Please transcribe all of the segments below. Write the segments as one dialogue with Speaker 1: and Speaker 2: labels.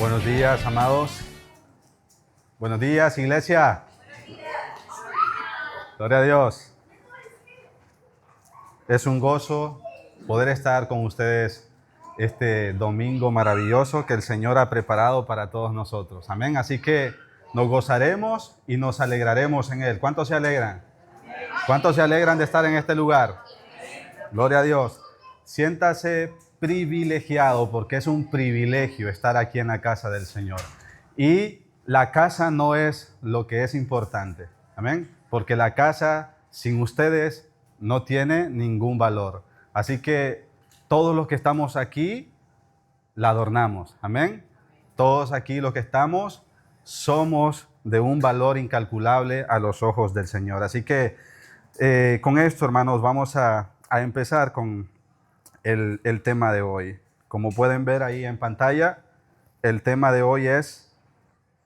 Speaker 1: Buenos días, amados. Buenos días, iglesia. Gloria a Dios. Es un gozo poder estar con ustedes este domingo maravilloso que el Señor ha preparado para todos nosotros. Amén. Así que nos gozaremos y nos alegraremos en Él. ¿Cuántos se alegran? ¿Cuántos se alegran de estar en este lugar? Gloria a Dios. Siéntase privilegiado porque es un privilegio estar aquí en la casa del Señor. Y la casa no es lo que es importante. Amén. Porque la casa sin ustedes no tiene ningún valor. Así que todos los que estamos aquí la adornamos. Amén. Todos aquí los que estamos somos de un valor incalculable a los ojos del Señor. Así que con esto, hermanos, vamos a empezar con el tema de hoy. Como pueden ver ahí en pantalla, el tema de hoy es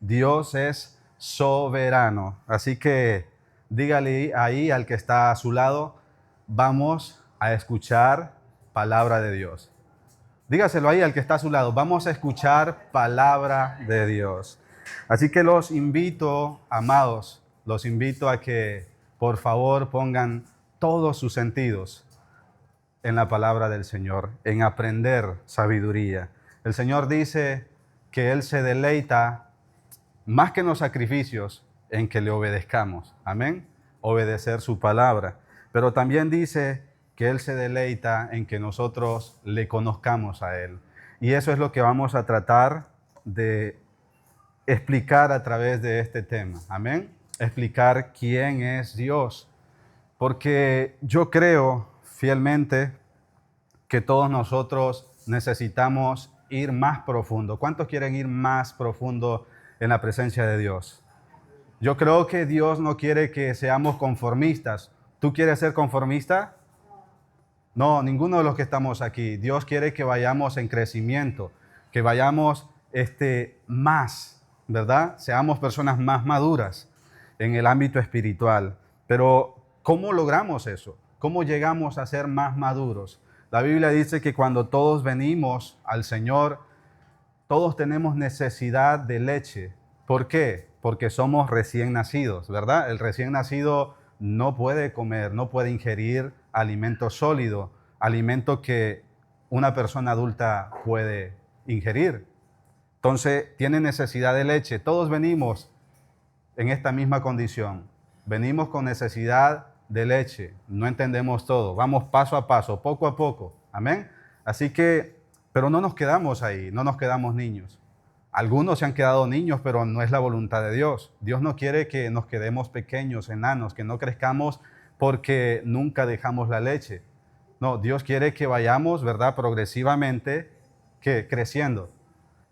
Speaker 1: Dios es soberano. Así que dígale ahí al que está a su lado, vamos a escuchar palabra de Dios. Dígaselo ahí al que está a su lado, vamos a escuchar palabra de Dios. Así que los invito, amados, los invito a que por favor pongan todos sus sentidos en la palabra del Señor, en aprender sabiduría. El Señor dice que Él se deleita más que en los sacrificios, en que le obedezcamos. Amén. Obedecer su palabra. Pero también dice que Él se deleita en que nosotros le conozcamos a Él. Y eso es lo que vamos a tratar de explicar a través de este tema. Amén. Explicar quién es Dios. Porque yo creo fielmente que todos nosotros necesitamos ir más profundo. ¿Cuántos quieren ir más profundo en la presencia de Dios? Yo creo que Dios no quiere que seamos conformistas. ¿Tú quieres ser conformista? No, ninguno de los que estamos aquí. Dios quiere que vayamos en crecimiento, que vayamos más, ¿verdad? Seamos personas más maduras en el ámbito espiritual. Pero ¿cómo logramos eso? ¿Cómo llegamos a ser más maduros? La Biblia dice que cuando todos venimos al Señor, todos tenemos necesidad de leche. ¿Por qué? Porque somos recién nacidos, ¿verdad? El recién nacido no puede comer, no puede ingerir alimento sólido, alimento que una persona adulta puede ingerir. Entonces, tiene necesidad de leche. Todos venimos en esta misma condición. Venimos con necesidad de leche. No entendemos todo. Vamos paso a paso, poco a poco. Amén. Así que, pero no nos quedamos ahí, no nos quedamos niños. Algunos se han quedado niños, pero no es la voluntad de Dios. Dios no quiere que nos quedemos pequeños, enanos, que no crezcamos porque nunca dejamos la leche. No, Dios quiere que vayamos, ¿verdad? Progresivamente, que creciendo.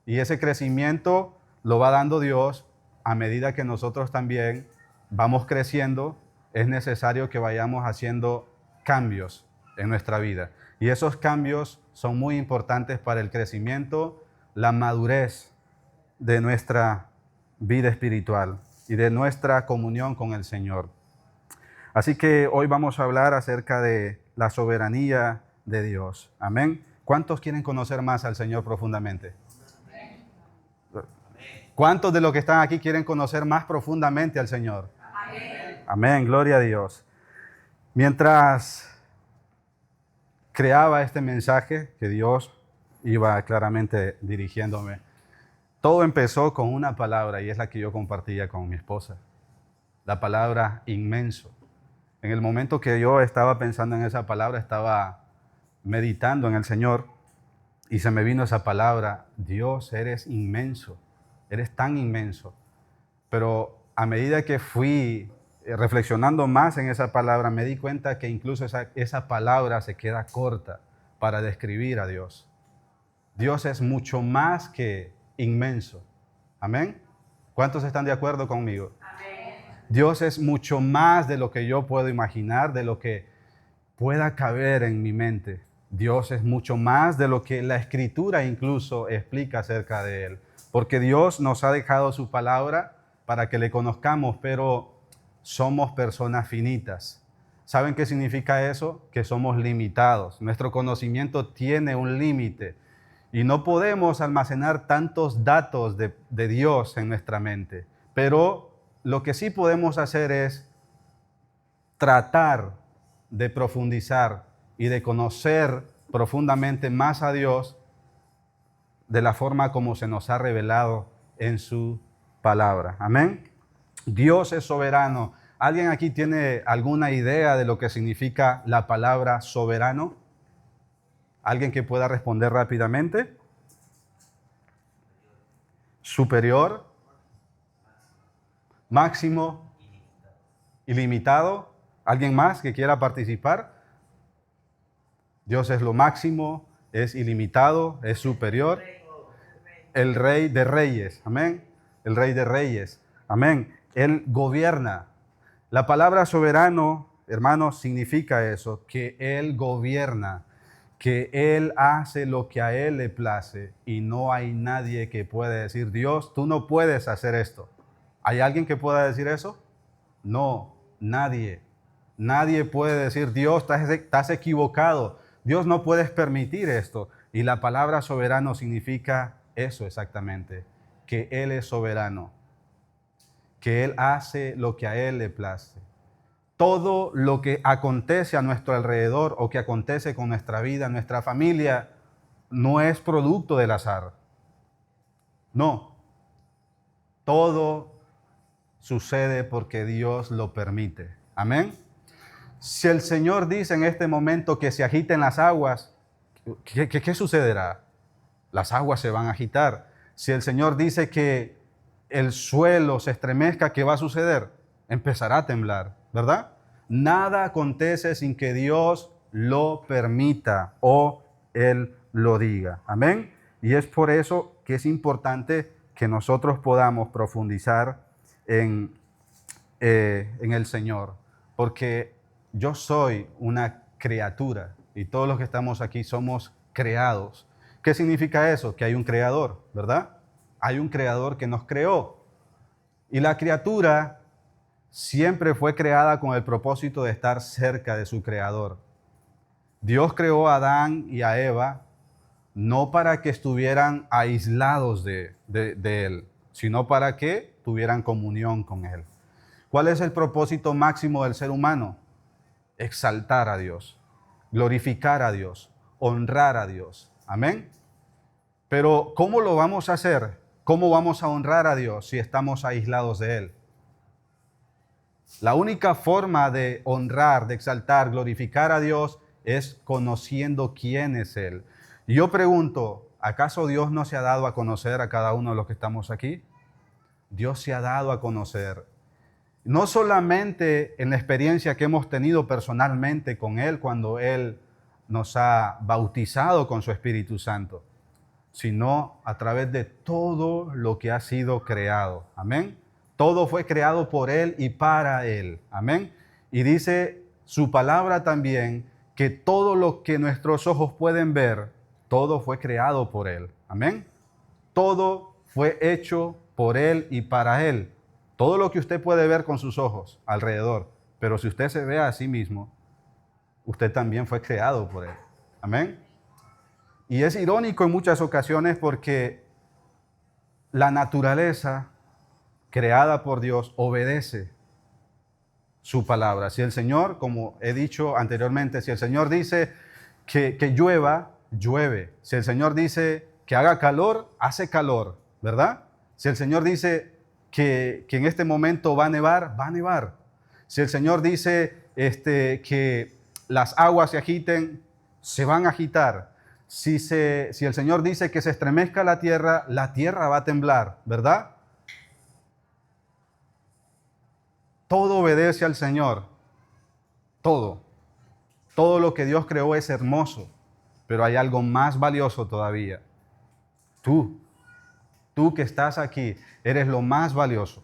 Speaker 1: Y ese crecimiento lo va dando Dios a medida que nosotros también vamos creciendo. Es necesario que vayamos haciendo cambios en nuestra vida. Y esos cambios son muy importantes para el crecimiento, la madurez de nuestra vida espiritual y de nuestra comunión con el Señor. Así que hoy vamos a hablar acerca de la soberanía de Dios. Amén. ¿Cuántos quieren conocer más al Señor profundamente? ¿Cuántos de los que están aquí quieren conocer más profundamente al Señor? Amén. Amén, gloria a Dios. Mientras creaba este mensaje que Dios iba claramente dirigiéndome, todo empezó con una palabra y es la que yo compartía con mi esposa. La palabra inmenso. En el momento que yo estaba pensando en esa palabra, estaba meditando en el Señor y se me vino esa palabra, Dios, eres inmenso, eres tan inmenso. Pero a medida que fui reflexionando más en esa palabra, me di cuenta que incluso esa palabra se queda corta para describir a Dios. Dios es mucho más que inmenso. ¿Amén? ¿Cuántos están de acuerdo conmigo? Amén. Dios es mucho más de lo que yo puedo imaginar, de lo que pueda caber en mi mente. Dios es mucho más de lo que la Escritura incluso explica acerca de Él. Porque Dios nos ha dejado su palabra para que le conozcamos, pero somos personas finitas. ¿Saben qué significa eso? Que somos limitados. Nuestro conocimiento tiene un límite. Y no podemos almacenar tantos datos de Dios en nuestra mente. Pero lo que sí podemos hacer es tratar de profundizar y de conocer profundamente más a Dios de la forma como se nos ha revelado en su palabra. Amén. Dios es soberano. ¿Alguien aquí tiene alguna idea de lo que significa la palabra soberano? ¿Alguien que pueda responder rápidamente? Superior, máximo, ilimitado. ¿Alguien más que quiera participar? Dios es lo máximo, es ilimitado, es superior. El Rey de Reyes, amén. El Rey de Reyes, amén. Él gobierna. La palabra soberano, hermanos, significa eso, que Él gobierna, que Él hace lo que a Él le place y no hay nadie que pueda decir, Dios, tú no puedes hacer esto. ¿Hay alguien que pueda decir eso? No, nadie. Nadie puede decir, Dios, estás equivocado. Dios no puedes permitir esto. Y la palabra soberano significa eso exactamente, que Él es soberano, que Él hace lo que a Él le place. Todo lo que acontece a nuestro alrededor o que acontece con nuestra vida, nuestra familia, no es producto del azar. No. Todo sucede porque Dios lo permite. Amén. Si el Señor dice en este momento que se agiten las aguas, ¿qué sucederá? Las aguas se van a agitar. Si el Señor dice que el suelo se estremezca, ¿qué va a suceder? Empezará a temblar, ¿verdad? Nada acontece sin que Dios lo permita o Él lo diga. Amén. Y es por eso que es importante que nosotros podamos profundizar en el Señor. Porque yo soy una criatura y todos los que estamos aquí somos creados. ¿Qué significa eso? Que hay un creador, ¿verdad? Hay un creador que nos creó. Y la criatura siempre fue creada con el propósito de estar cerca de su creador. Dios creó a Adán y a Eva no para que estuvieran aislados de Él, sino para que tuvieran comunión con Él. ¿Cuál es el propósito máximo del ser humano? Exaltar a Dios, glorificar a Dios, honrar a Dios. Amén. Pero ¿cómo lo vamos a hacer? ¿Cómo vamos a honrar a Dios si estamos aislados de Él? La única forma de honrar, de exaltar, glorificar a Dios es conociendo quién es Él. Y yo pregunto, ¿acaso Dios no se ha dado a conocer a cada uno de los que estamos aquí? Dios se ha dado a conocer. No solamente en la experiencia que hemos tenido personalmente con Él cuando Él nos ha bautizado con su Espíritu Santo, sino a través de todo lo que ha sido creado. Amén. Todo fue creado por Él y para Él. Amén. Y dice su palabra también que todo lo que nuestros ojos pueden ver, todo fue creado por Él. Amén. Todo fue hecho por Él y para Él. Todo lo que usted puede ver con sus ojos alrededor, pero si usted se ve a sí mismo, usted también fue creado por Él. Amén. Y es irónico en muchas ocasiones porque la naturaleza creada por Dios obedece su palabra. Si el Señor, como he dicho anteriormente, si el Señor dice que llueva, llueve. Si el Señor dice que haga calor, hace calor, ¿verdad? Si el Señor dice que en este momento va a nevar, va a nevar. Si el Señor dice que las aguas se agiten, se van a agitar. Si el Señor dice que se estremezca la tierra va a temblar, ¿verdad? Todo obedece al Señor. Todo. Todo lo que Dios creó es hermoso, pero hay algo más valioso todavía. Tú que estás aquí, eres lo más valioso.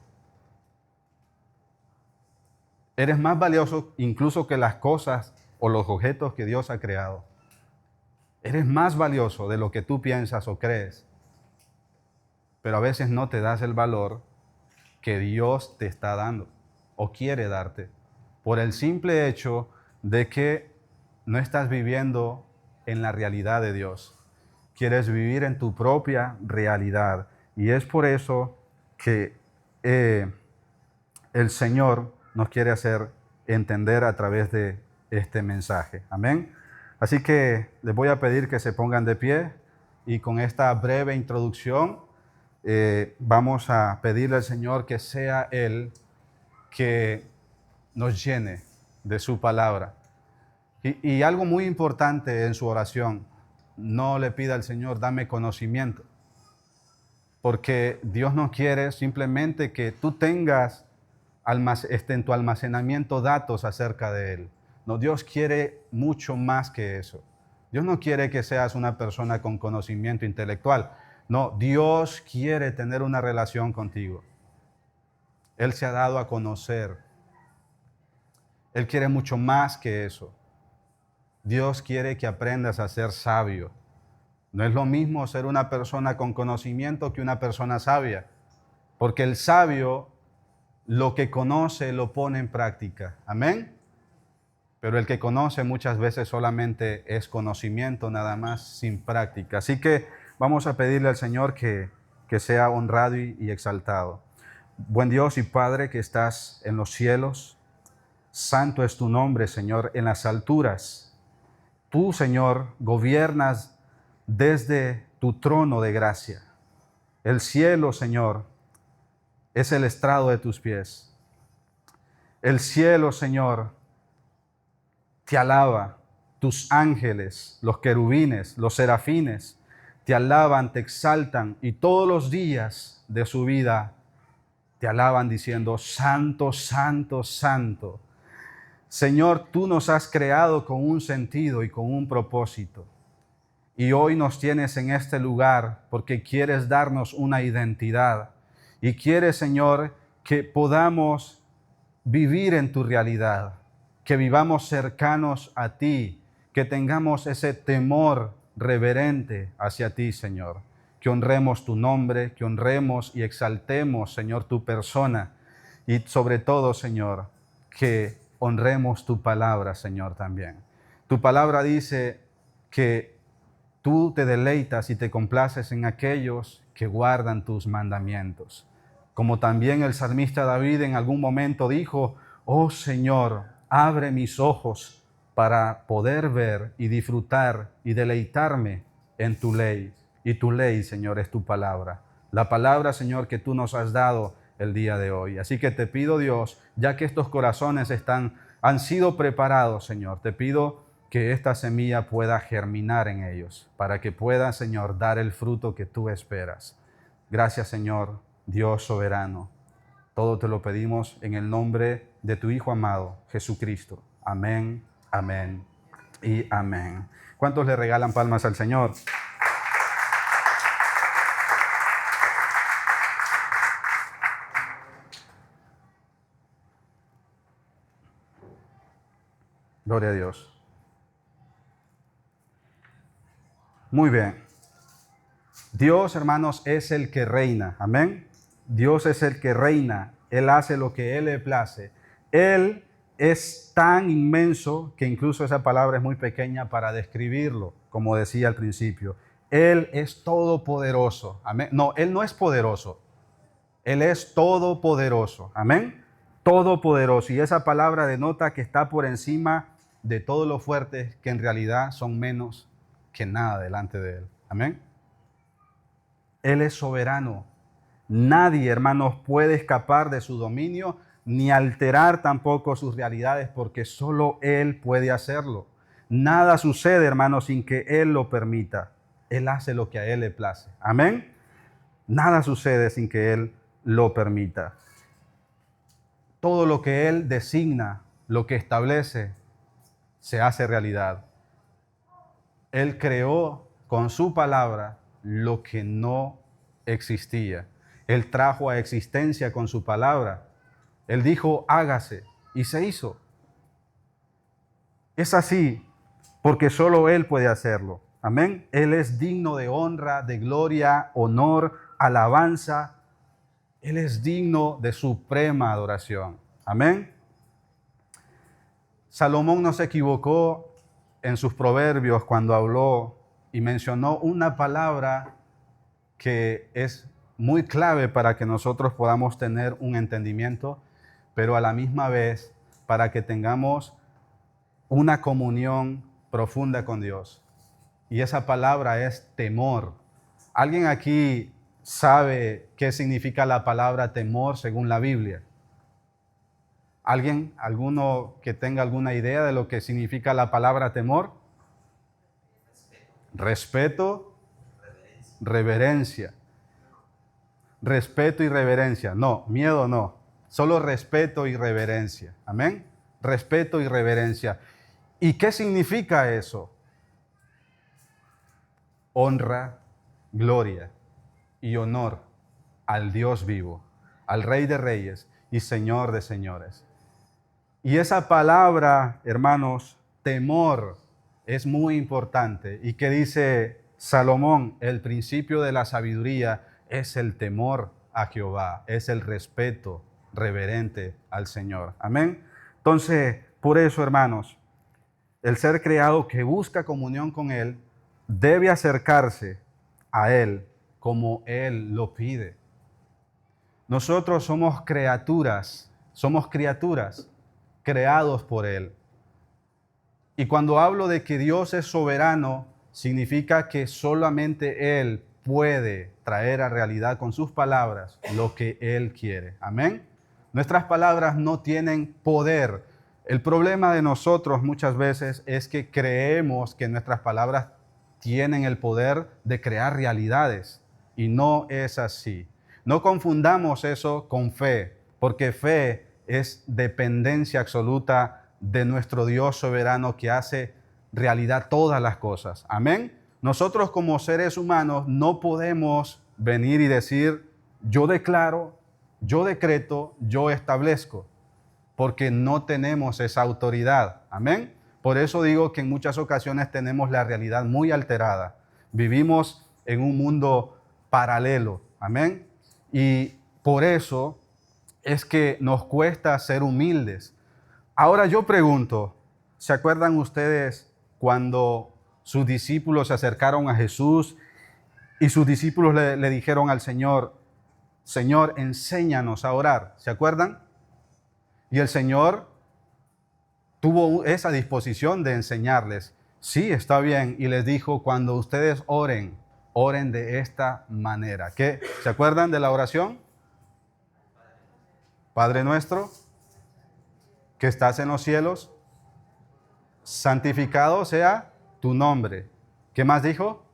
Speaker 1: Eres más valioso incluso que las cosas o los objetos que Dios ha creado. Eres más valioso de lo que tú piensas o crees. Pero a veces no te das el valor que Dios te está dando o quiere darte por el simple hecho de que no estás viviendo en la realidad de Dios. quieres vivir en tu propia realidad. Y es por eso que el Señor nos quiere hacer entender a través de este mensaje. Amén. Así que les voy a pedir que se pongan de pie y con esta breve introducción vamos a pedirle al Señor que sea Él que nos llene de su palabra. Y algo muy importante en su oración, no le pida al Señor, dame conocimiento, porque Dios no quiere simplemente que tú tengas en tu almacenamiento datos acerca de Él. No, Dios quiere mucho más que eso. Dios no quiere que seas una persona con conocimiento intelectual. No, Dios quiere tener una relación contigo. Él se ha dado a conocer. Él quiere mucho más que eso. Dios quiere que aprendas a ser sabio. No es lo mismo ser una persona con conocimiento que una persona sabia, porque el sabio lo que conoce lo pone en práctica. Amén. Pero el que conoce muchas veces solamente es conocimiento nada más, sin práctica. Así que vamos a pedirle al Señor que sea honrado y exaltado. Buen Dios y Padre que estás en los cielos, santo es tu nombre, Señor, en las alturas. Tú, Señor, gobiernas desde tu trono de gracia. El cielo, Señor, es el estrado de tus pies. El cielo, Señor, te alaba. Tus ángeles, los querubines, los serafines, te alaban, te exaltan y todos los días de su vida te alaban diciendo, Santo, Santo, Santo. Señor, tú nos has creado con un sentido y con un propósito. Y hoy nos tienes en este lugar porque quieres darnos una identidad. Y quieres, Señor, que podamos vivir en tu realidad, que vivamos cercanos a ti, que tengamos ese temor reverente hacia ti, Señor. Que honremos tu nombre, que honremos y exaltemos, Señor, tu persona. Y sobre todo, Señor, que honremos tu palabra, Señor, también. Tu palabra dice que tú te deleitas y te complaces en aquellos que guardan tus mandamientos. Como también el salmista David en algún momento dijo, oh Señor, abre mis ojos para poder ver y disfrutar y deleitarme en tu ley. Y tu ley, Señor, es tu palabra. La palabra, Señor, que tú nos has dado el día de hoy. Así que te pido, Dios, ya que estos corazones han sido preparados, Señor, te pido que esta semilla pueda germinar en ellos, para que pueda, Señor, dar el fruto que tú esperas. Gracias, Señor, Dios soberano. Todo te lo pedimos en el nombre de tu Hijo amado, Jesucristo. Amén, amén y amén. ¿Cuántos le regalan palmas al Señor? Gloria a Dios. Muy bien. Dios, hermanos, es el que reina. Amén. Dios es el que reina. Él hace lo que Él le place. Él es tan inmenso que incluso esa palabra es muy pequeña para describirlo, como decía al principio. Él es todopoderoso. Amén. No, Él no es poderoso. Él es todopoderoso. Amén. Todopoderoso. Y esa palabra denota que está por encima de todos los fuertes que en realidad son menos que nada delante de Él. Amén. Él es soberano. Nadie, hermanos, puede escapar de su dominio ni alterar tampoco sus realidades porque solo Él puede hacerlo. Nada sucede, hermanos, sin que Él lo permita. Él hace lo que a Él le place. Amén. Nada sucede sin que Él lo permita. Todo lo que Él designa, lo que establece, se hace realidad. Él creó con su palabra lo que no existía. Él trajo a existencia con su palabra. Él dijo, hágase, y se hizo. Es así, porque solo Él puede hacerlo. Amén. Él es digno de honra, de gloria, honor, alabanza. Él es digno de suprema adoración. Amén. Salomón no se equivocó en sus proverbios cuando habló y mencionó una palabra que es muy clave para que nosotros podamos tener un entendimiento, pero a la misma vez para que tengamos una comunión profunda con Dios. Y esa palabra es temor. ¿Alguien aquí sabe qué significa la palabra temor según la Biblia? ¿Alguien, alguno que tenga alguna idea de lo que significa la palabra temor? Respeto, reverencia. Respeto y reverencia. No, miedo no. Solo respeto y reverencia. Amén. Respeto y reverencia. ¿Y qué significa eso? Honra, gloria y honor al Dios vivo, al Rey de Reyes y Señor de Señores. Y esa palabra, hermanos, temor, es muy importante. ¿Y qué dice Salomón? El principio de la sabiduría es el temor a Jehová, es el respeto reverente al Señor. Amén. Entonces, por eso, hermanos, el ser creado que busca comunión con Él debe acercarse a Él como Él lo pide. Nosotros somos criaturas creados por Él. Y cuando hablo de que Dios es soberano, significa que solamente Él puede traer a realidad con sus palabras lo que Él quiere. Amén. Nuestras palabras no tienen poder. El problema de nosotros muchas veces es que creemos que nuestras palabras tienen el poder de crear realidades y no es así. No confundamos eso con fe, porque fe es dependencia absoluta de nuestro Dios soberano que hace realidad todas las cosas. Amén. Nosotros como seres humanos no podemos venir y decir, yo declaro, yo decreto, yo establezco, porque no tenemos esa autoridad. Amén. Por eso digo que en muchas ocasiones tenemos la realidad muy alterada. Vivimos en un mundo paralelo. Amén. Y por eso es que nos cuesta ser humildes. Ahora yo pregunto, ¿se acuerdan ustedes cuando sus discípulos se acercaron a Jesús y sus discípulos le dijeron al Señor, Señor, enséñanos a orar? ¿Se acuerdan? Y el Señor tuvo esa disposición de enseñarles. Sí, está bien. Y les dijo, cuando ustedes oren, oren de esta manera. ¿Qué? ¿Se acuerdan de la oración? Padre nuestro, que estás en los cielos, santificado sea tu nombre. ¿Qué más dijo?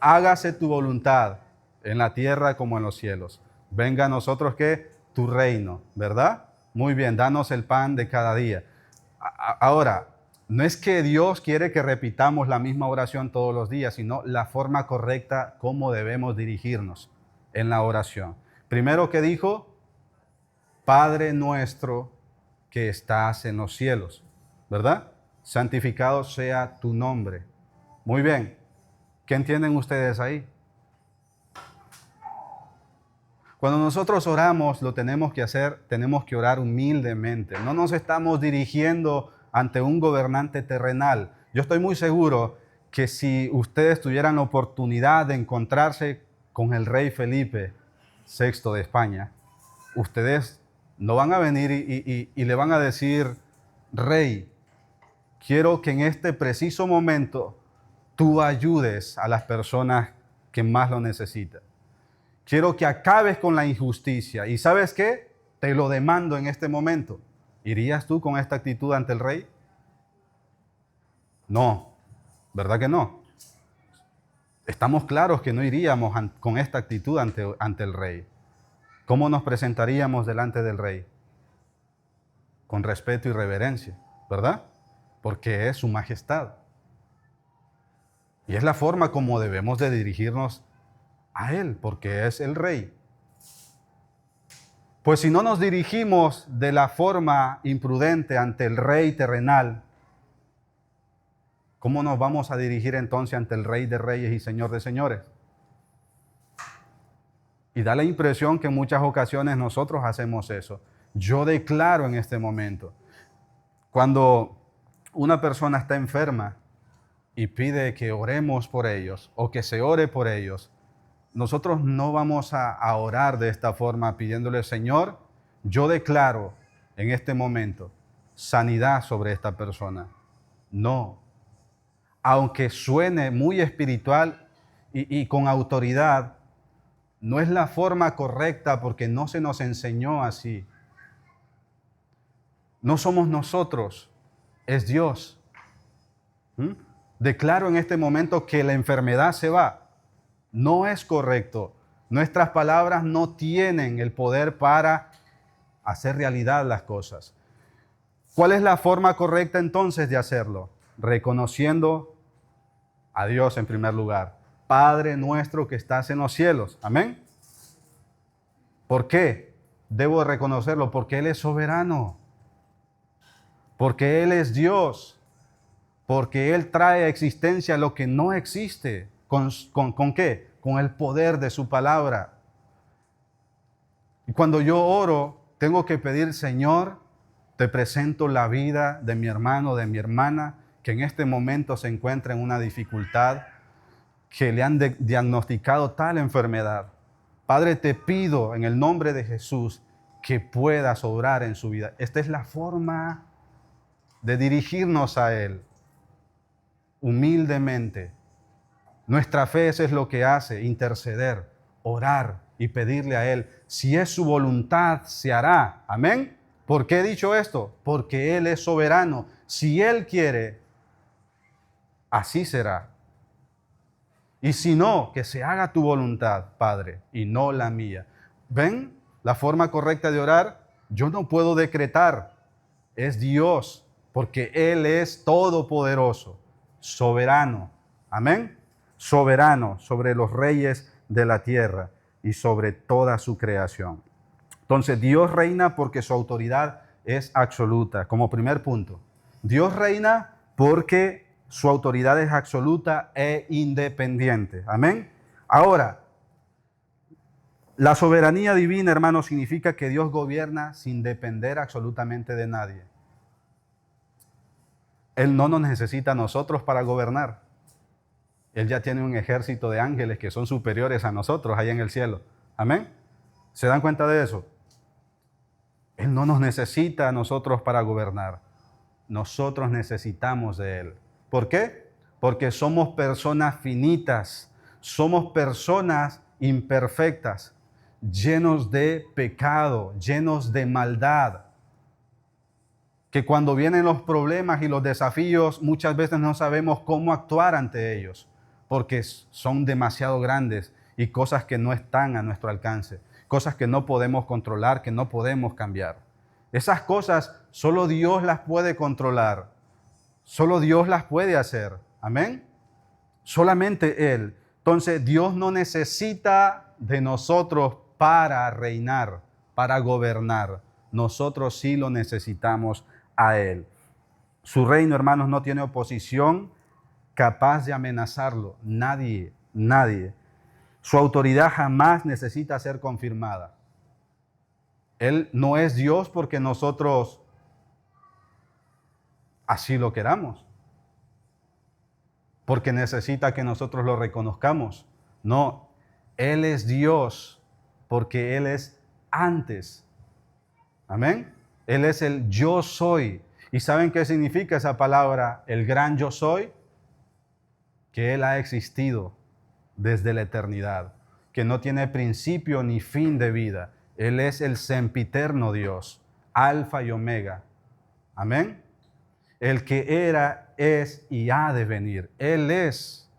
Speaker 1: Hágase tu voluntad en la tierra como en los cielos. Venga a nosotros que tu reino, ¿verdad? Muy bien, danos el pan de cada día. Ahora, no es que Dios quiere que repitamos la misma oración todos los días, sino la forma correcta como debemos dirigirnos en la oración. Primero que dijo, Padre nuestro que estás en los cielos, ¿verdad? Santificado sea tu nombre. Muy bien. ¿Qué entienden ustedes ahí? Cuando nosotros oramos, lo tenemos que hacer, tenemos que orar humildemente. No nos estamos dirigiendo ante un gobernante terrenal. Yo estoy muy seguro que si ustedes tuvieran la oportunidad de encontrarse con el rey Felipe VI de España, ustedes no van a venir y le van a decir, Rey, quiero que en este preciso momento tú ayudes a las personas que más lo necesitan. Quiero que acabes con la injusticia. ¿Y sabes qué? Te lo demando en este momento. ¿Irías tú con esta actitud ante el rey? No, ¿verdad que no? Estamos claros que no iríamos con esta actitud ante el rey. ¿Cómo nos presentaríamos delante del rey? Con respeto y reverencia, ¿verdad? Porque es su majestad. Y es la forma como debemos de dirigirnos a Él, porque es el Rey. Pues si no nos dirigimos de la forma imprudente ante el Rey terrenal, ¿cómo nos vamos a dirigir entonces ante el Rey de Reyes y Señor de Señores? Y da la impresión que en muchas ocasiones nosotros hacemos eso. Yo declaro en este momento, cuando una persona está enferma y pide que oremos por ellos o que se ore por ellos, nosotros no vamos a orar de esta forma pidiéndole, Señor, yo declaro en este momento sanidad sobre esta persona. No. Aunque suene muy espiritual y con autoridad, no es la forma correcta porque no se nos enseñó así. No somos nosotros, es Dios. Declaro en este momento que la enfermedad se va. No es correcto. Nuestras palabras no tienen el poder para hacer realidad las cosas. ¿Cuál es la forma correcta entonces de hacerlo? Reconociendo a Dios en primer lugar. Padre nuestro que estás en los cielos. Amén. ¿Por qué? Debo reconocerlo porque Él es soberano. Porque Él es Dios. Porque Él trae a existencia lo que no existe. ¿Con qué? Con el poder de su palabra. Y cuando yo oro, tengo que pedir, Señor, te presento la vida de mi hermano, de mi hermana, que en este momento se encuentra en una dificultad, que le han diagnosticado tal enfermedad. Padre, te pido en el nombre de Jesús que puedas obrar en su vida. Esta es la forma de dirigirnos a Él, humildemente. Nuestra fe eso es lo que hace, interceder, orar y pedirle a Él. Si es su voluntad, se hará. Amén. ¿Por qué he dicho esto? Porque Él es soberano. Si Él quiere, así será. Y si no, que se haga tu voluntad, Padre, y no la mía. ¿Ven la forma correcta de orar? Yo no puedo decretar. Es Dios, porque Él es todopoderoso, soberano. Amén. Soberano sobre los reyes de la tierra y sobre toda su creación. Entonces, Dios reina porque su autoridad es absoluta, como primer punto. Dios reina porque su autoridad es absoluta e independiente. Amén. Ahora, la soberanía divina, hermanos, significa que Dios gobierna sin depender absolutamente de nadie. Él no nos necesita a nosotros para gobernar. Él ya tiene un ejército de ángeles que son superiores a nosotros allá en el cielo. Amén. ¿Se dan cuenta de eso? Él no nos necesita a nosotros para gobernar. Nosotros necesitamos de Él. ¿Por qué? Porque somos personas finitas, somos personas imperfectas, llenos de pecado, llenos de maldad. Que cuando vienen los problemas y los desafíos, muchas veces no sabemos cómo actuar ante ellos, porque son demasiado grandes y cosas que no están a nuestro alcance, cosas que no podemos controlar, que no podemos cambiar. Esas cosas solo Dios las puede controlar, solo Dios las puede hacer. Amén. Solamente Él. Entonces Dios no necesita de nosotros para reinar, para gobernar. Nosotros sí lo necesitamos a Él. Su reino, hermanos, no tiene oposición capaz de amenazarlo. Nadie, nadie. Su autoridad jamás necesita ser confirmada. Él no es Dios porque nosotros así lo queramos, porque necesita que nosotros lo reconozcamos. No, Él es Dios porque Él es antes. Amén. Él es el yo soy. ¿Y saben qué significa esa palabra, el gran yo soy? Que Él ha existido desde la eternidad, que no tiene principio ni fin de vida. Él es el sempiterno Dios, Alfa y Omega. Amén. El que era, es y ha de venir. Él es.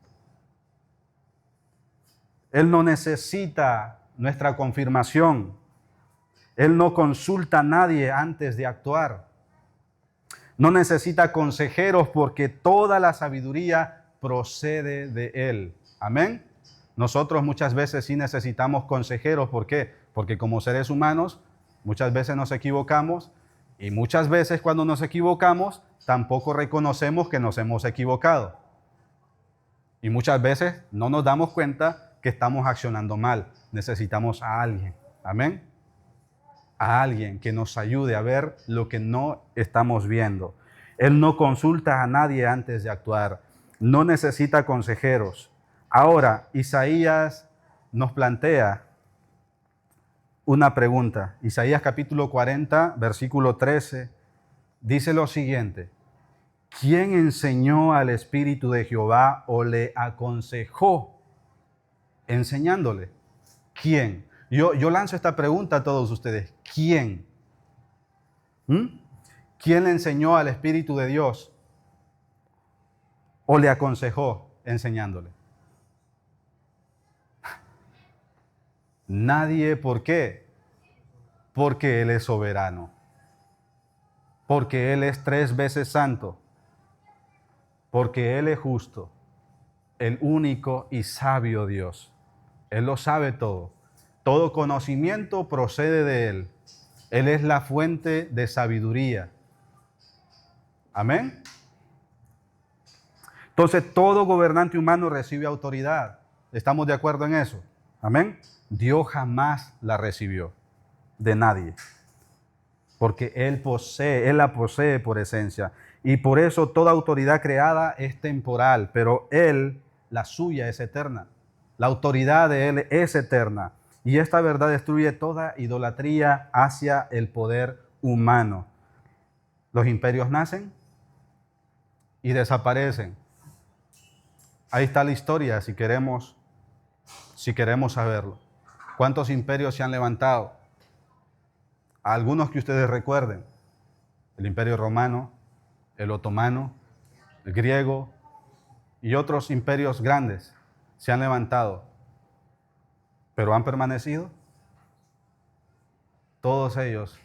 Speaker 1: Él no necesita nuestra confirmación. Él no consulta a nadie antes de actuar. No necesita consejeros porque toda la sabiduría procede de Él. Amén. Nosotros muchas veces sí necesitamos consejeros. ¿Por qué? Porque como seres humanos muchas veces nos equivocamos y muchas veces cuando nos equivocamos tampoco reconocemos que nos hemos equivocado. Y muchas veces no nos damos cuenta que estamos accionando mal. Necesitamos a alguien. Amén. A alguien que nos ayude a ver lo que no estamos viendo. Él no consulta a nadie antes de actuar. no necesita consejeros. Ahora, Isaías nos plantea una pregunta. Isaías capítulo 40, versículo 13, dice lo siguiente: ¿quién enseñó al Espíritu de Jehová o le aconsejó enseñándole? ¿Quién? Yo lanzo esta pregunta a todos ustedes. ¿Quién? ¿Quién le enseñó al Espíritu de Dios o le aconsejó enseñándole? Nadie. ¿Por qué? Porque Él es soberano. Porque Él es 3 veces santo. Porque Él es justo. El único y sabio Dios. Él lo sabe todo. Todo conocimiento procede de Él. Él es la fuente de sabiduría. Amén. Entonces, todo gobernante humano recibe autoridad. ¿Estamos de acuerdo en eso? Amén. Dios jamás la recibió de nadie. Porque Él la posee por esencia. Y por eso toda autoridad creada es temporal, pero Él, la suya, es eterna. La autoridad de Él es eterna. Y esta verdad destruye toda idolatría hacia el poder humano. Los imperios nacen y desaparecen. Ahí está la historia, si queremos saberlo. ¿Cuántos imperios se han levantado? Algunos que ustedes recuerden: el Imperio Romano, el Otomano, el griego y otros imperios grandes se han levantado, pero han permanecido. Todos ellos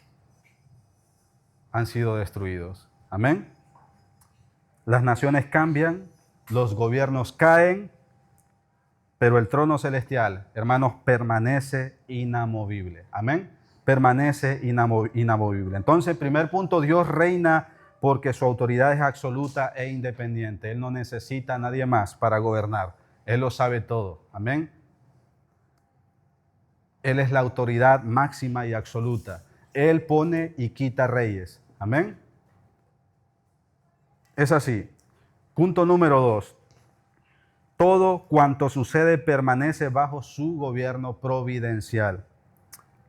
Speaker 1: han sido destruidos. Amén. Las naciones cambian, los gobiernos caen, pero el trono celestial, hermanos, permanece inamovible. Amén. Permanece inamovible. Entonces, primer punto: Dios reina porque su autoridad es absoluta e independiente. Él no necesita a nadie más para gobernar. Él lo sabe todo. Amén. Él es la autoridad máxima y absoluta. Él pone y quita reyes. Amén. Es así. Punto número 2. Todo cuanto sucede permanece bajo su gobierno providencial.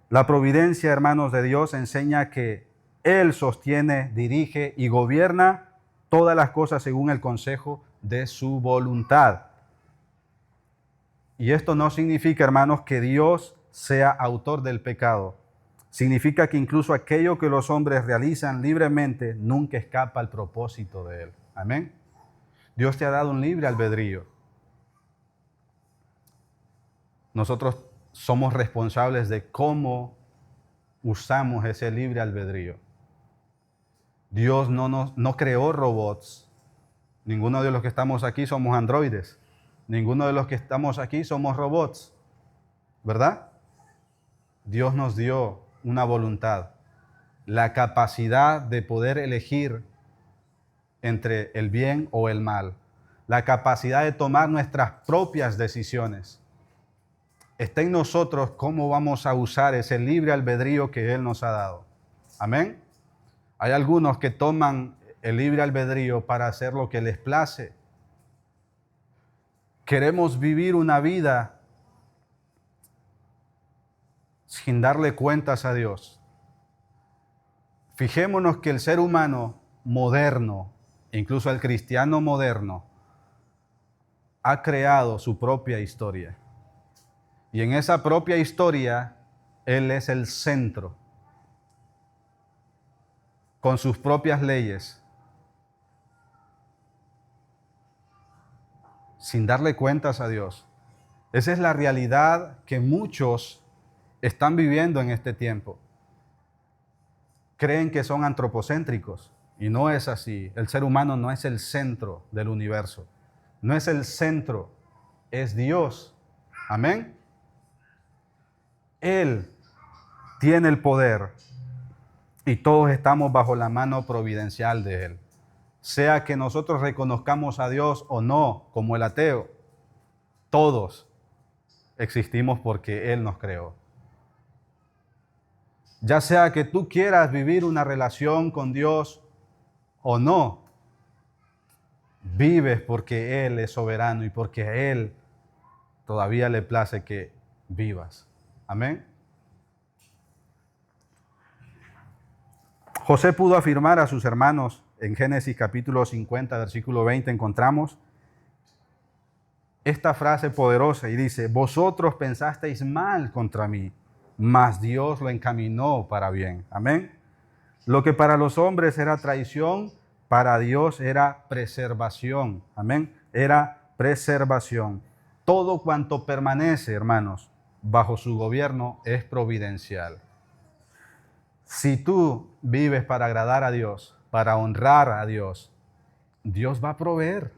Speaker 1: La providencia, hermanos de Dios, enseña que Él sostiene, dirige y gobierna todas las cosas según el consejo de su voluntad. Y esto no significa, hermanos, que Dios sea autor del pecado. Significa que incluso aquello que los hombres realizan libremente nunca escapa al propósito de Él. Amén. Dios te ha dado un libre albedrío. Nosotros somos responsables de cómo usamos ese libre albedrío. Dios no creó robots. Ninguno de los que estamos aquí somos androides. Ninguno de los que estamos aquí somos robots. ¿Verdad? Dios nos dio una voluntad, la capacidad de poder elegir entre el bien o el mal, la capacidad de tomar nuestras propias decisiones. Está en nosotros cómo vamos a usar ese libre albedrío que Él nos ha dado. Amén. Hay algunos que toman el libre albedrío para hacer lo que les place. Queremos vivir una vida sin darle cuentas a Dios. Fijémonos que el ser humano moderno, incluso el cristiano moderno, ha creado su propia historia. Y en esa propia historia, Él es el centro, con sus propias leyes, sin darle cuentas a Dios. Esa es la realidad que muchos están viviendo en este tiempo. Creen que son antropocéntricos y no es así. El ser humano no es el centro del universo. No es el centro, es Dios. Amén. Él tiene el poder y todos estamos bajo la mano providencial de Él. Sea que nosotros reconozcamos a Dios o no, como el ateo, todos existimos porque Él nos creó. Ya sea que tú quieras vivir una relación con Dios o no, Vives porque Él es soberano y porque a Él todavía le place que vivas. Amén. José pudo afirmar a sus hermanos en Génesis capítulo 50, versículo 20, encontramos esta frase poderosa y dice: vosotros pensasteis mal contra mí, mas Dios lo encaminó para bien. Amén. Lo que para los hombres era traición, para Dios era preservación. Amén. Era preservación. Todo cuanto permanece, hermanos, bajo su gobierno es providencial. Si tú vives para agradar a Dios, para honrar a Dios, Dios va a proveer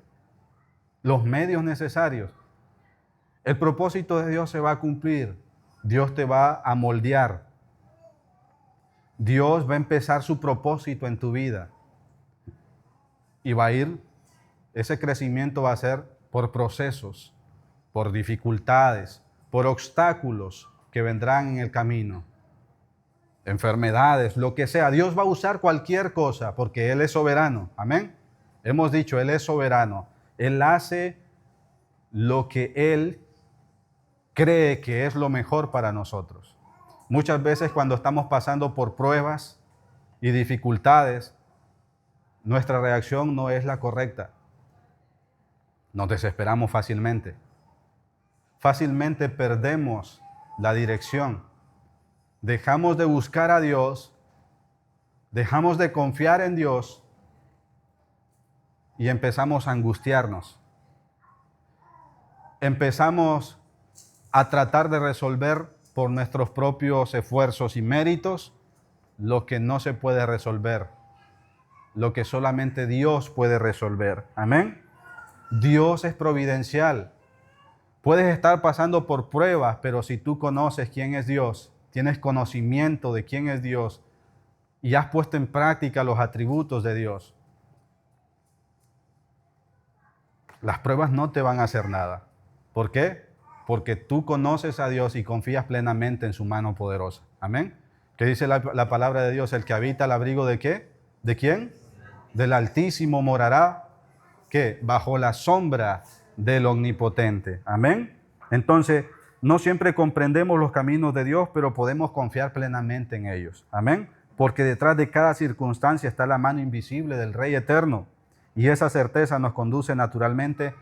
Speaker 1: los medios necesarios. El propósito de Dios se va a cumplir. Dios te va a moldear. Dios va a empezar su propósito en tu vida. Y ese crecimiento va a ser por procesos, por dificultades, por obstáculos que vendrán en el camino. Enfermedades, lo que sea. Dios va a usar cualquier cosa porque Él es soberano. Amén. Hemos dicho, Él es soberano. Él hace lo que Él cree que es lo mejor para nosotros. Muchas veces cuando estamos pasando por pruebas y dificultades, nuestra reacción no es la correcta. Nos desesperamos fácilmente. Fácilmente perdemos la dirección. Dejamos de buscar a Dios, dejamos de confiar en Dios y empezamos a angustiarnos. Empezamos a tratar de resolver por nuestros propios esfuerzos y méritos lo que no se puede resolver, lo que solamente Dios puede resolver. Amén. Dios es providencial. Puedes estar pasando por pruebas, pero si tú conoces quién es Dios, tienes conocimiento de quién es Dios y has puesto en práctica los atributos de Dios, las pruebas no te van a hacer nada. ¿Por qué? Porque tú conoces a Dios y confías plenamente en su mano poderosa. Amén. ¿Qué dice la palabra de Dios? El que habita al abrigo ¿de qué? ¿De quién? Del Altísimo morará, ¿qué? Bajo la sombra del Omnipotente. Amén. Entonces, no siempre comprendemos los caminos de Dios, pero podemos confiar plenamente en ellos. Amén. Porque detrás de cada circunstancia está la mano invisible del Rey Eterno. Y esa certeza nos conduce naturalmente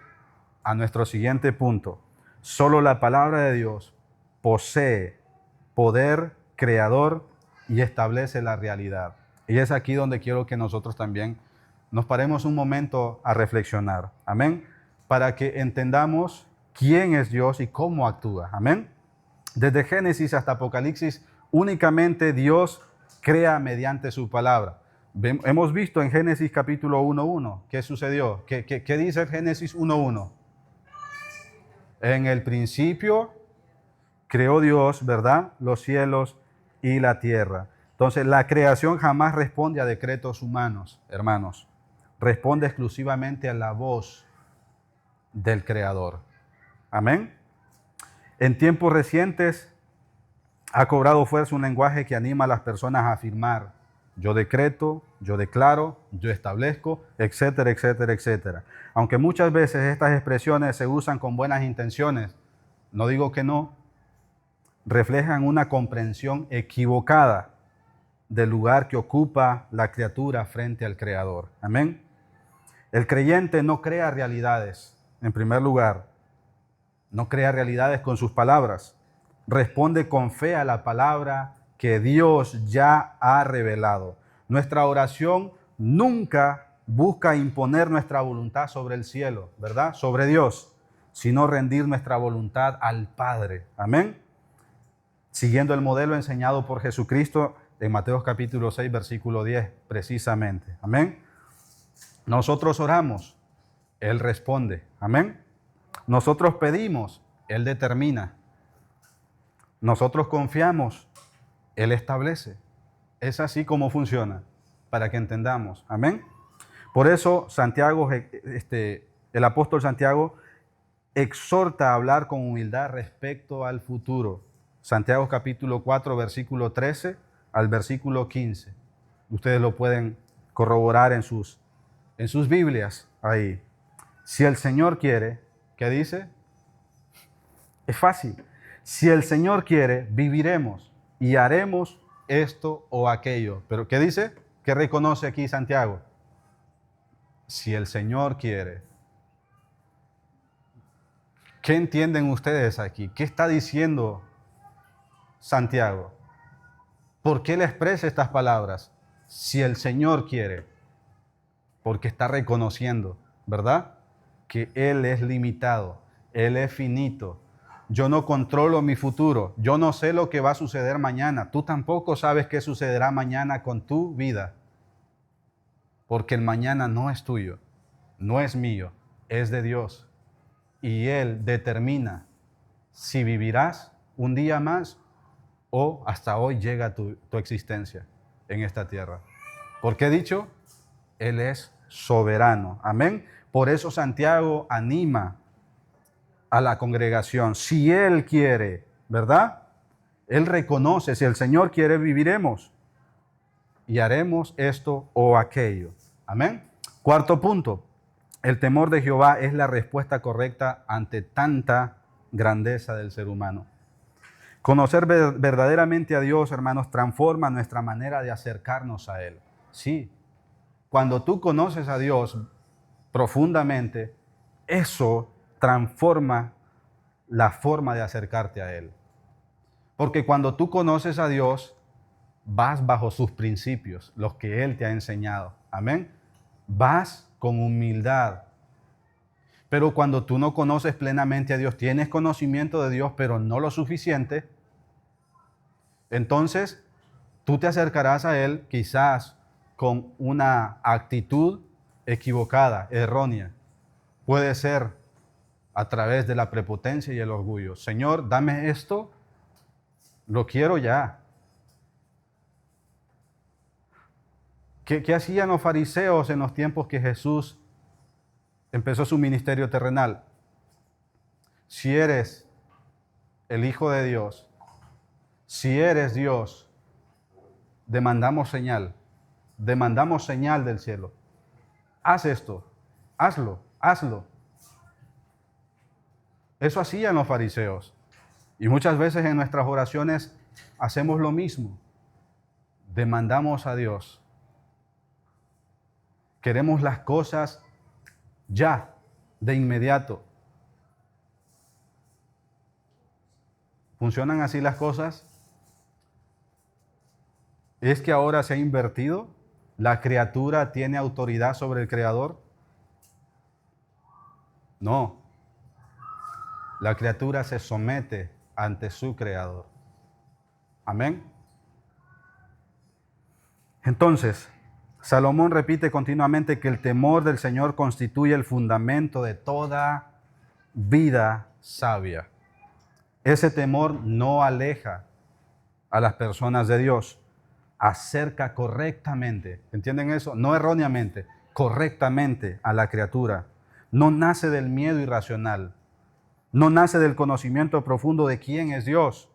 Speaker 1: a nuestro siguiente punto. Solo la palabra de Dios posee poder creador y establece la realidad. Y es aquí donde quiero que nosotros también nos paremos un momento a reflexionar. Amén. Para que entendamos quién es Dios y cómo actúa. Amén. Desde Génesis hasta Apocalipsis, únicamente Dios crea mediante su palabra. Hemos visto en Génesis capítulo 1:1, ¿qué sucedió? ¿Qué dice el Génesis 1:1? En el principio creó Dios, ¿verdad?, los cielos y la tierra. Entonces, la creación jamás responde a decretos humanos, hermanos. Responde exclusivamente a la voz del Creador. Amén. En tiempos recientes ha cobrado fuerza un lenguaje que anima a las personas a afirmar: yo decreto, yo declaro, yo establezco, etcétera, etcétera, etcétera. Aunque muchas veces estas expresiones se usan con buenas intenciones, no digo que no, reflejan una comprensión equivocada del lugar que ocupa la criatura frente al Creador. Amén. El creyente no crea realidades, en primer lugar. No crea realidades con sus palabras. Responde con fe a la palabra que Dios ya ha revelado. Nuestra oración nunca busca imponer nuestra voluntad sobre el cielo, ¿verdad? Sobre Dios, sino rendir nuestra voluntad al Padre. Amén. Siguiendo el modelo enseñado por Jesucristo en Mateo capítulo 6, versículo 10, precisamente. Amén. Nosotros oramos, Él responde. Amén. Nosotros pedimos, Él determina. Nosotros confiamos, Él establece. Es así como funciona, para que entendamos. Amén. Por eso Santiago, el apóstol Santiago exhorta a hablar con humildad respecto al futuro. Santiago capítulo 4, versículo 13 al versículo 15. Ustedes lo pueden corroborar en sus Biblias ahí. Si el Señor quiere, ¿qué dice? Es fácil. Si el Señor quiere, viviremos y haremos esto o aquello. ¿Pero qué dice? ¿Qué reconoce aquí Santiago? Si el Señor quiere. ¿Qué entienden ustedes aquí? ¿Qué está diciendo Santiago? ¿Por qué le expresa estas palabras? Si el Señor quiere. Porque está reconociendo, ¿verdad? Que Él es limitado, Él es finito. Yo no controlo mi futuro, yo no sé lo que va a suceder mañana. Tú tampoco sabes qué sucederá mañana con tu vida. Porque el mañana no es tuyo, no es mío, es de Dios. Y Él determina si vivirás un día más o hasta hoy llega tu existencia en esta tierra. Porque he dicho, Él es soberano. Amén. Por eso Santiago anima a la congregación. Si Él quiere, ¿verdad? Él reconoce, si el Señor quiere, viviremos y haremos esto o aquello. Amén. Cuarto punto. El temor de Jehová es la respuesta correcta ante tanta grandeza del ser humano. Conocer verdaderamente a Dios, hermanos, transforma nuestra manera de acercarnos a Él. Sí, cuando tú conoces a Dios profundamente, eso transforma la forma de acercarte a Él. Porque cuando tú conoces a Dios, vas bajo sus principios, los que Él te ha enseñado. Amén. Vas con humildad. Pero cuando tú no conoces plenamente a Dios, tienes conocimiento de Dios, pero no lo suficiente, entonces tú te acercarás a Él quizás con una actitud equivocada, errónea. Puede ser a través de la prepotencia y el orgullo. Señor, dame esto, lo quiero ya. ¿Qué hacían los fariseos en los tiempos que Jesús empezó su ministerio terrenal? Si eres el Hijo de Dios, si eres Dios, demandamos señal del cielo. Haz esto, hazlo, hazlo. Eso hacían los fariseos. Y muchas veces en nuestras oraciones hacemos lo mismo. Demandamos a Dios. Queremos las cosas ya, de inmediato. ¿Funcionan así las cosas? ¿Es que ahora se ha invertido? ¿La criatura tiene autoridad sobre el Creador? No. La criatura se somete ante su Creador. Amén. Entonces, Salomón repite continuamente que el temor del Señor constituye el fundamento de toda vida sabia. Ese temor no aleja a las personas de Dios, acerca correctamente, ¿entienden eso? No erróneamente, correctamente a la criatura. No nace del miedo irracional, no nace del conocimiento profundo de quién es Dios.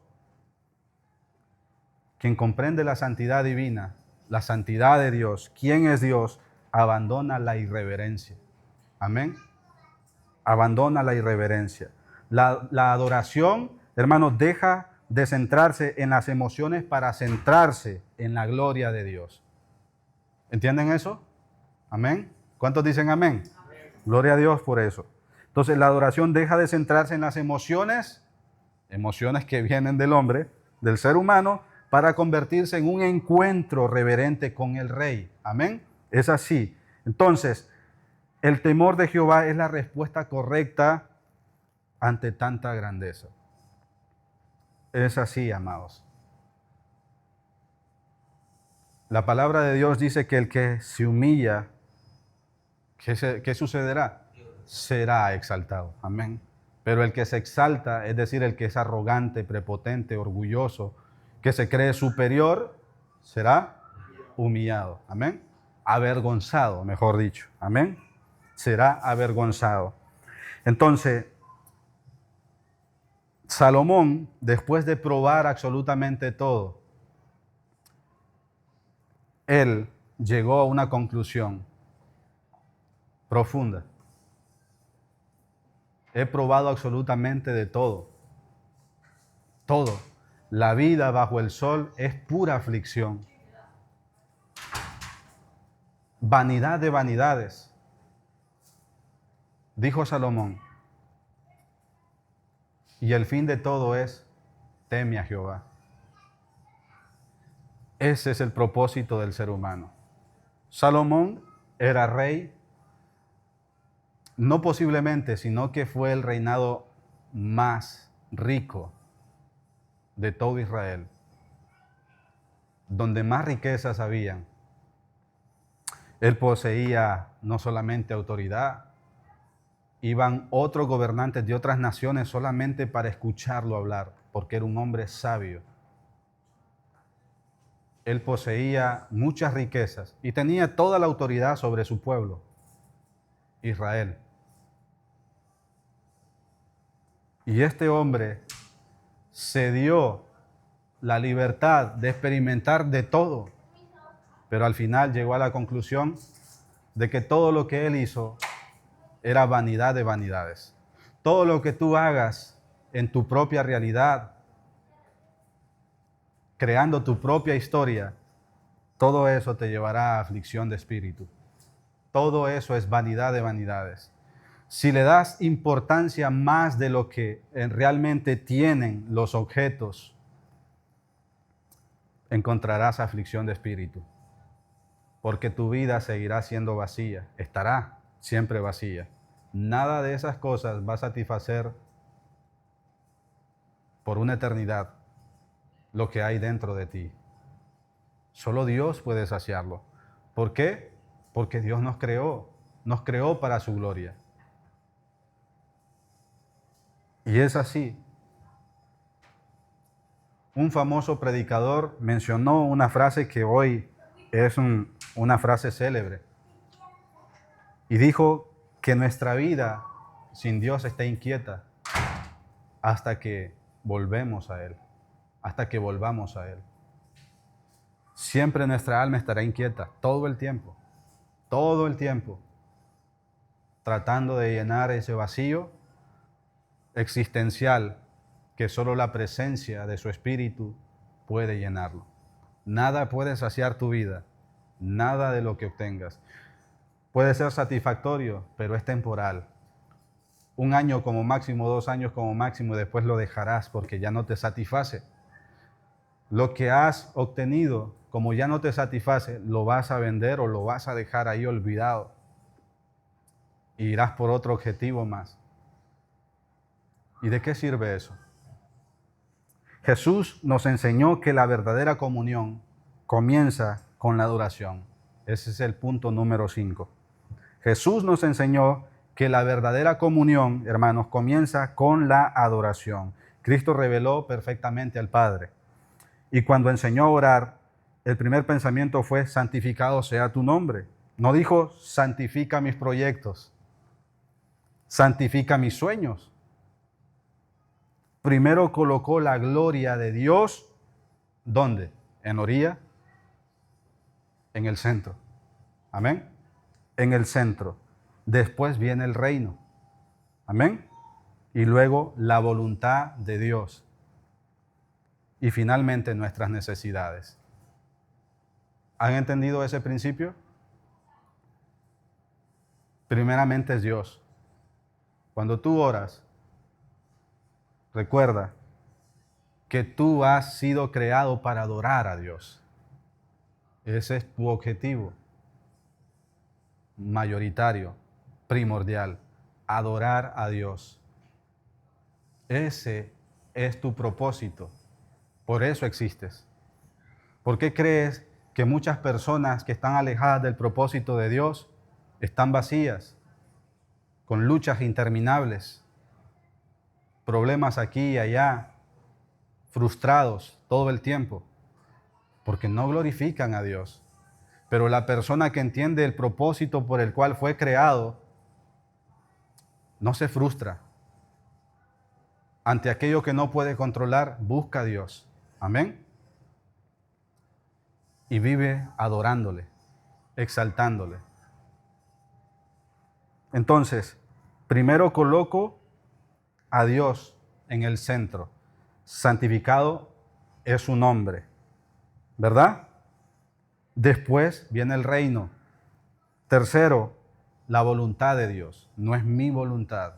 Speaker 1: Quien comprende la santidad divina, la santidad de Dios, quién es Dios, abandona la irreverencia. Amén. Abandona la irreverencia. La adoración, hermanos, deja de centrarse en las emociones para centrarse en la gloria de Dios. ¿Entienden eso? Amén. ¿Cuántos dicen amén? Amén. Gloria a Dios por eso. Entonces la adoración deja de centrarse en las emociones que vienen del hombre, del ser humano, para convertirse en un encuentro reverente con el Rey. Amén. Es así. Entonces, el temor de Jehová es la respuesta correcta ante tanta grandeza. Es así, amados. La palabra de Dios dice que el que se humilla, ¿qué sucederá? Será exaltado. Amén. Pero el que se exalta, es decir, el que es arrogante, prepotente, orgulloso, que se cree superior, será humillado. Amén. Avergonzado, mejor dicho. Amén. Será avergonzado. Entonces, Salomón, después de probar absolutamente todo, él llegó a una conclusión profunda. He probado absolutamente de todo. Todo. La vida bajo el sol es pura aflicción. Vanidad de vanidades. Dijo Salomón. Y el fin de todo es, teme a Jehová. Ese es el propósito del ser humano. Salomón era rey, no posiblemente, sino que fue el reinado más rico de todo Israel, donde más riquezas habían. Él poseía no solamente autoridad, iban otros gobernantes de otras naciones solamente para escucharlo hablar, porque era un hombre sabio. Él poseía muchas riquezas y tenía toda la autoridad sobre su pueblo, Israel. Y este hombre se dio la libertad de experimentar de todo, pero al final llegó a la conclusión de que todo lo que él hizo era vanidad de vanidades. Todo lo que tú hagas en tu propia realidad, creando tu propia historia, todo eso te llevará a aflicción de espíritu. Todo eso es vanidad de vanidades. Si le das importancia más de lo que realmente tienen los objetos, encontrarás aflicción de espíritu, porque tu vida seguirá siendo vacía, estará siempre vacía. Nada de esas cosas va a satisfacer por una eternidad lo que hay dentro de ti. Solo Dios puede saciarlo. ¿Por qué? Porque Dios nos creó para su gloria. Y es así. Un famoso predicador mencionó una frase que hoy es una frase célebre. Y dijo que nuestra vida sin Dios está inquieta hasta que volvemos a Él, hasta que volvamos a Él. Siempre nuestra alma estará inquieta, todo el tiempo, tratando de llenar ese vacío existencial que solo la presencia de su Espíritu puede llenarlo. Nada puede saciar tu vida, nada de lo que obtengas. Puede ser satisfactorio, pero es temporal. 1 año como máximo, 2 años como máximo, y después lo dejarás porque ya no te satisface. Lo que has obtenido, como ya no te satisface, lo vas a vender o lo vas a dejar ahí olvidado. Y irás por otro objetivo más. ¿Y de qué sirve eso? Jesús nos enseñó que la verdadera comunión comienza con la adoración. Ese es el punto número 5. Jesús nos enseñó que la verdadera comunión, hermanos, comienza con la adoración. Cristo reveló perfectamente al Padre. Y cuando enseñó a orar, el primer pensamiento fue, santificado sea tu nombre. No dijo, santifica mis proyectos, santifica mis sueños. Primero colocó la gloria de Dios, ¿dónde? En orilla, en el centro. Amén. En el centro. Después viene el reino. Amén. Y luego la voluntad de Dios. Y finalmente nuestras necesidades. ¿Han entendido ese principio? Primeramente es Dios. Cuando tú oras, recuerda que tú has sido creado para adorar a Dios. Ese es tu objetivo mayoritario, primordial, adorar a Dios. Ese es tu propósito. Por eso existes. ¿Por qué crees que muchas personas que están alejadas del propósito de Dios están vacías, con luchas interminables, problemas aquí y allá, frustrados todo el tiempo? Porque no glorifican a Dios. Pero la persona que entiende el propósito por el cual fue creado, no se frustra. Ante aquello que no puede controlar, busca a Dios. Amén. Y vive adorándole, exaltándole. Entonces, primero coloco a Dios en el centro. Santificado es su nombre, ¿verdad? Después viene el reino. Tercero, la voluntad de Dios. No es mi voluntad,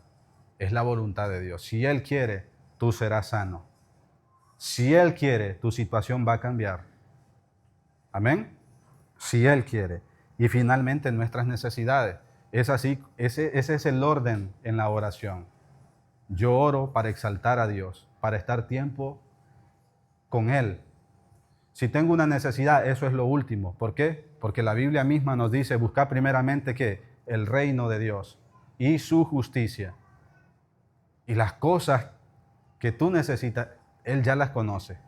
Speaker 1: es la voluntad de Dios. Si Él quiere, tú serás sano. Si Él quiere, tu situación va a cambiar. Amén. Si Él quiere. Y finalmente nuestras necesidades. Es así, ese es el orden en la oración. Yo oro para exaltar a Dios, para estar tiempo con Él. Si tengo una necesidad, eso es lo último. ¿Por qué? Porque la Biblia misma nos dice, buscar primeramente ¿qué? El reino de Dios y su justicia. Y las cosas que tú necesitas, Él ya las conoce.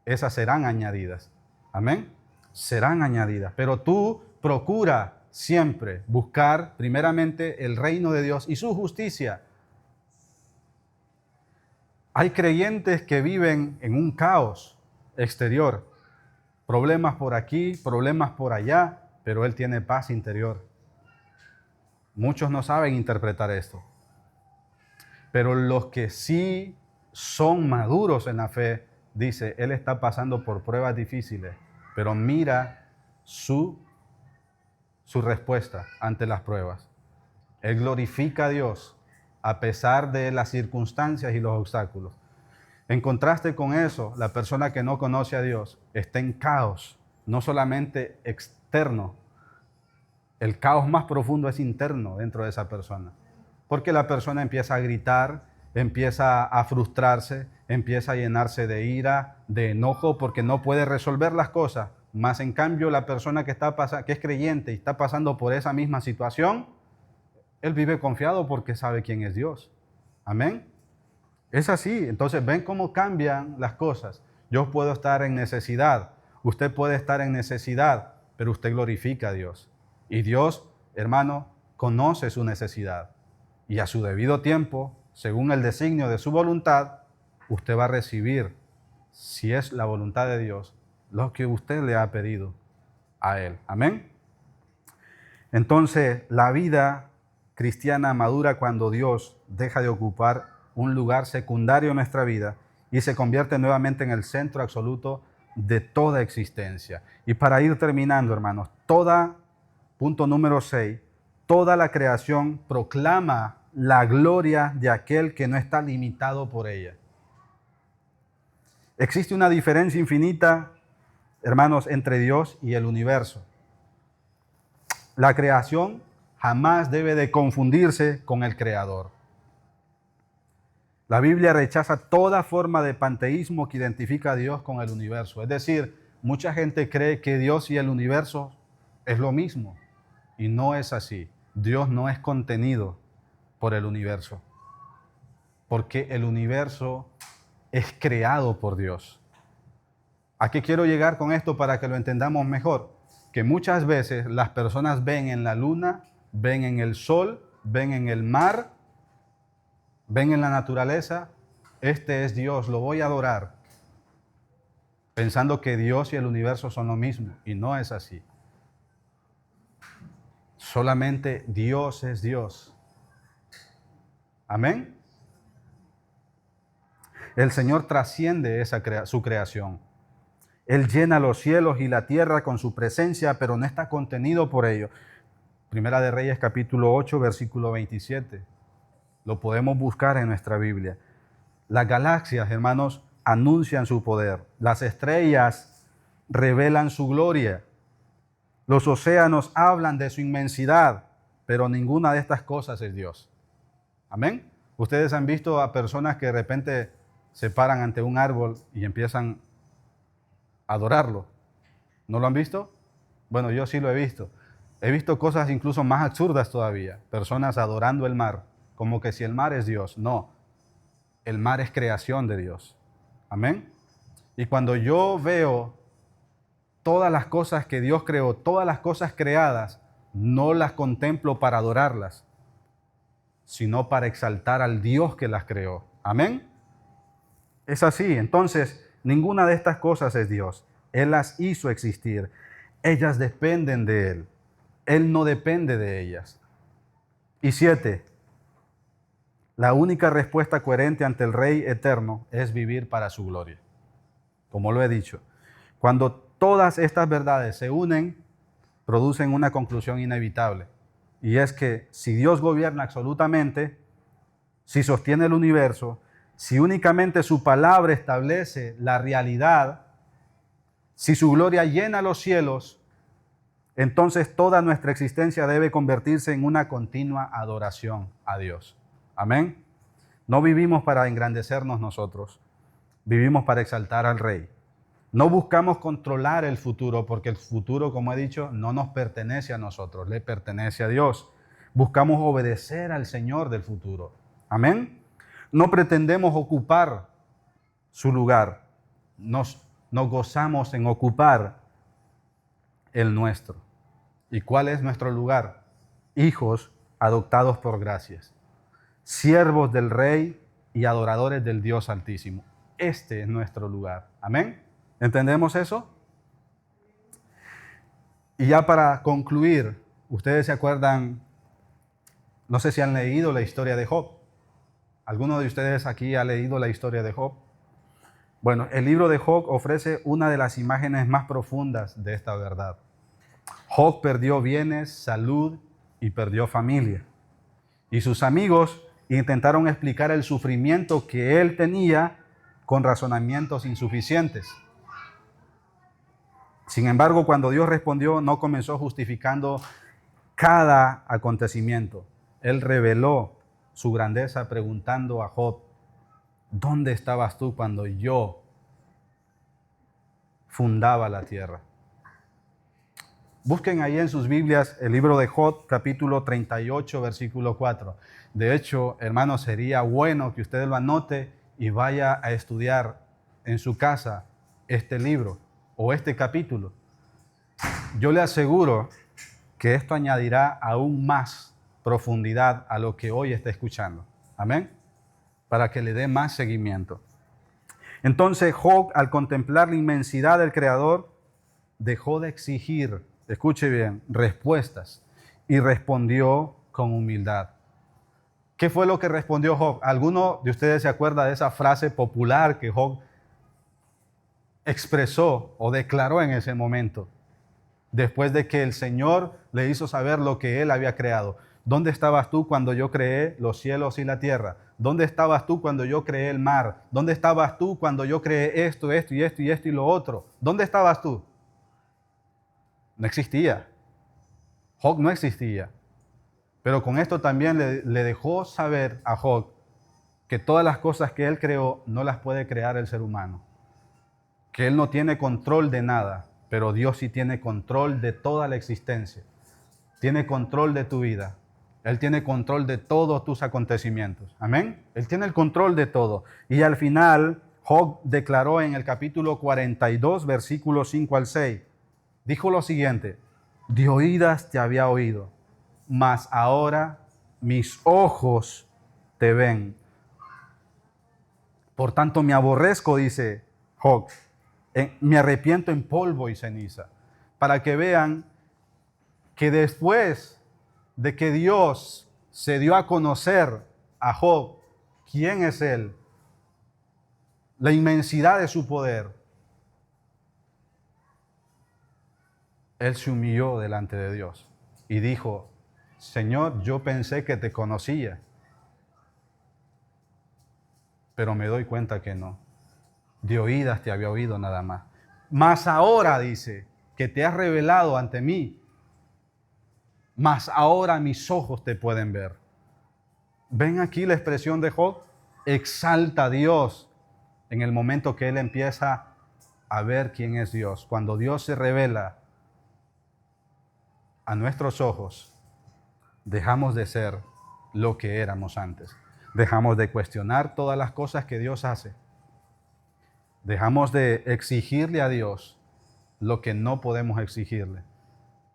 Speaker 1: Esas serán añadidas. Amén. Serán añadidas. Pero tú procura siempre buscar primeramente el reino de Dios y su justicia. Hay creyentes que viven en un caos exterior. Problemas por aquí, problemas por allá, pero Él tiene paz interior. Muchos no saben interpretar esto. Pero los que sí son maduros en la fe, dice, Él está pasando por pruebas difíciles, pero mira su respuesta ante las pruebas. Él glorifica a Dios a pesar de las circunstancias y los obstáculos. En contraste con eso, la persona que no conoce a Dios está en caos, no solamente externo. El caos más profundo es interno dentro de esa persona. Porque la persona empieza a gritar, empieza a frustrarse, empieza a llenarse de ira, de enojo, porque no puede resolver las cosas. Más en cambio, la persona que es creyente y está pasando por esa misma situación, él vive confiado porque sabe quién es Dios. Amén. Es así. Entonces, ven cómo cambian las cosas. Yo puedo estar en necesidad, usted puede estar en necesidad, pero usted glorifica a Dios. Y Dios, hermano, conoce su necesidad. Y a su debido tiempo, según el designio de su voluntad, usted va a recibir, si es la voluntad de Dios, lo que usted le ha pedido a Él. Amén. Entonces, la vida cristiana madura cuando Dios deja de ocupar un lugar secundario en nuestra vida y se convierte nuevamente en el centro absoluto de toda existencia. Y para ir terminando, hermanos, punto número 6, toda la creación proclama la gloria de aquel que no está limitado por ella. Existe una diferencia infinita, hermanos, entre Dios y el universo. La creación jamás debe de confundirse con el Creador. La Biblia rechaza toda forma de panteísmo que identifica a Dios con el universo. Es decir, mucha gente cree que Dios y el universo es lo mismo. Y no es así. Dios no es contenido por el universo. Porque el universo es creado por Dios. ¿A qué quiero llegar con esto para que lo entendamos mejor? Que muchas veces las personas ven en la luna, ven en el sol, ven en el mar, ven en la naturaleza, este es Dios, lo voy a adorar, pensando que Dios y el universo son lo mismo, y no es así. Solamente Dios es Dios. Amén. El Señor trasciende su creación. Él llena los cielos y la tierra con su presencia, pero no está contenido por ello. Primera de Reyes, capítulo 8, versículo 27. Lo podemos buscar en nuestra Biblia. Las galaxias, hermanos, anuncian su poder. Las estrellas revelan su gloria. Los océanos hablan de su inmensidad, pero ninguna de estas cosas es Dios. Amén. Ustedes han visto a personas que de repente se paran ante un árbol y empiezan a adorarlo. ¿No lo han visto? Bueno, yo sí lo he visto. He visto cosas incluso más absurdas todavía. Personas adorando el mar, como que si el mar es Dios. No, el mar es creación de Dios. Amén. Y cuando yo veo todas las cosas que Dios creó, todas las cosas creadas, no las contemplo para adorarlas, sino para exaltar al Dios que las creó. Amén. Es así. Entonces, ninguna de estas cosas es Dios. Él las hizo existir. Ellas dependen de Él. Él no depende de ellas. Y 7. La única respuesta coherente ante el Rey eterno es vivir para su gloria. Como lo he dicho, cuando todas estas verdades se unen, producen una conclusión inevitable. Y es que si Dios gobierna absolutamente, si sostiene el universo, si únicamente su palabra establece la realidad, si su gloria llena los cielos, entonces toda nuestra existencia debe convertirse en una continua adoración a Dios. Amén. No vivimos para engrandecernos nosotros, vivimos para exaltar al Rey. No buscamos controlar el futuro, porque el futuro, como he dicho, no nos pertenece a nosotros, le pertenece a Dios. Buscamos obedecer al Señor del futuro. Amén. No pretendemos ocupar su lugar, nos gozamos en ocupar el nuestro. ¿Y cuál es nuestro lugar? Hijos adoptados por gracias, siervos del Rey y adoradores del Dios Altísimo. Este es nuestro lugar. Amén. ¿Entendemos eso? Y ya para concluir, ustedes se acuerdan, no sé si han leído la historia de Job. ¿Alguno de ustedes aquí ha leído la historia de Job? Bueno, el libro de Job ofrece una de las imágenes más profundas de esta verdad. Job perdió bienes, salud y perdió familia. Y sus amigos intentaron explicar el sufrimiento que él tenía con razonamientos insuficientes. Sin embargo, cuando Dios respondió, no comenzó justificando cada acontecimiento. Él reveló su grandeza preguntando a Job, ¿dónde estabas tú cuando yo fundaba la tierra? Busquen ahí en sus Biblias el libro de Job, capítulo 38, versículo 4. De hecho, hermanos, sería bueno que usted lo anote y vaya a estudiar en su casa este libro o este capítulo. Yo le aseguro que esto añadirá aún más profundidad a lo que hoy está escuchando. Amén. Para que le dé más seguimiento. Entonces Job, al contemplar la inmensidad del Creador, dejó de exigir, escuche bien, respuestas y respondió con humildad. ¿Qué fue lo que respondió Job? ¿Alguno de ustedes se acuerda de esa frase popular que Job expresó o declaró en ese momento? Después de que el Señor le hizo saber lo que Él había creado. ¿Dónde estabas tú cuando yo creé los cielos y la tierra? ¿Dónde estabas tú cuando yo creé el mar? ¿Dónde estabas tú cuando yo creé esto, esto y esto y esto y lo otro? ¿Dónde estabas tú? No existía. Job no existía. Pero con esto también le dejó saber a Job que todas las cosas que él creó no las puede crear el ser humano. Que él no tiene control de nada, pero Dios sí tiene control de toda la existencia. Tiene control de tu vida. Él tiene control de todos tus acontecimientos. Amén. Él tiene el control de todo. Y al final, Job declaró en el capítulo 42, versículos 5 al 6, dijo lo siguiente: de oídas te había oído, mas ahora mis ojos te ven. Por tanto me aborrezco, dice Job, me arrepiento en polvo y ceniza. Para que vean que después de que Dios se dio a conocer a Job, quién es Él, la inmensidad de su poder, Él se humilló delante de Dios y dijo: Señor, yo pensé que te conocía, pero me doy cuenta que no. De oídas te había oído nada más. Mas ahora, dice, que te has revelado ante mí, mas ahora mis ojos te pueden ver. ¿Ven aquí la expresión de Job? Exalta a Dios en el momento que él empieza a ver quién es Dios. Cuando Dios se revela a nuestros ojos, dejamos de ser lo que éramos antes. Dejamos de cuestionar todas las cosas que Dios hace. Dejamos de exigirle a Dios lo que no podemos exigirle.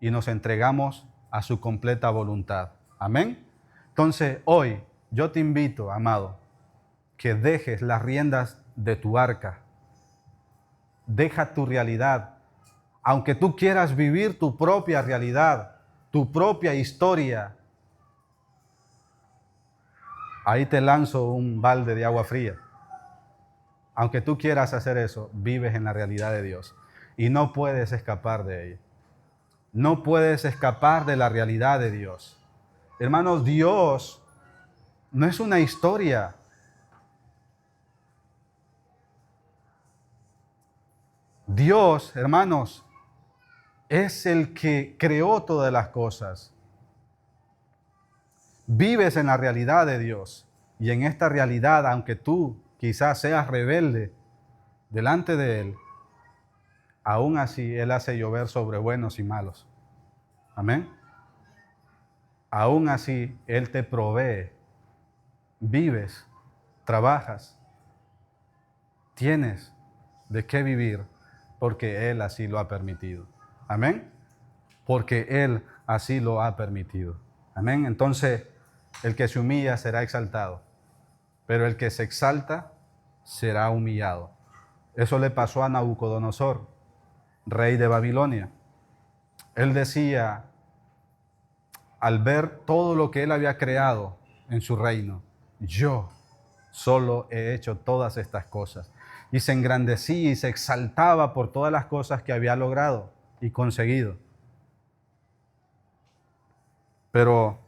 Speaker 1: Y nos entregamos a su completa voluntad. Amén. Entonces, hoy yo te invito, amado, que dejes las riendas de tu arca. Deja tu realidad. Aunque tú quieras vivir tu propia realidad, tu propia historia, ahí te lanzo un balde de agua fría. Aunque tú quieras hacer eso, vives en la realidad de Dios y no puedes escapar de ella. No puedes escapar de la realidad de Dios. Hermanos, Dios no es una historia. Dios, hermanos, es el que creó todas las cosas. Vives en la realidad de Dios. Y en esta realidad, aunque tú quizás seas rebelde delante de Él, aún así Él hace llover sobre buenos y malos. Amén. Aún así Él te provee. Vives, trabajas, tienes de qué vivir porque Él así lo ha permitido. Amén. Porque Él así lo ha permitido. Amén. Entonces, el que se humilla será exaltado, pero el que se exalta será humillado. Eso le pasó a Nabucodonosor, rey de Babilonia. Él decía, al ver todo lo que él había creado en su reino, yo solo he hecho todas estas cosas. Y se engrandecía y se exaltaba por todas las cosas que había logrado y conseguido. Pero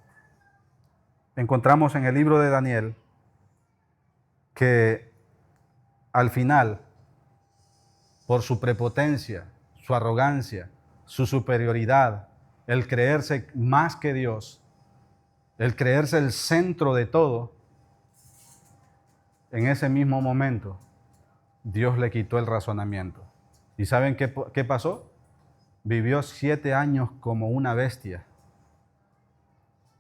Speaker 1: encontramos en el libro de Daniel que al final, por su prepotencia, su arrogancia, su superioridad, el creerse más que Dios, el creerse el centro de todo, en ese mismo momento, Dios le quitó el razonamiento. ¿Y saben qué pasó? Vivió 7 años como una bestia,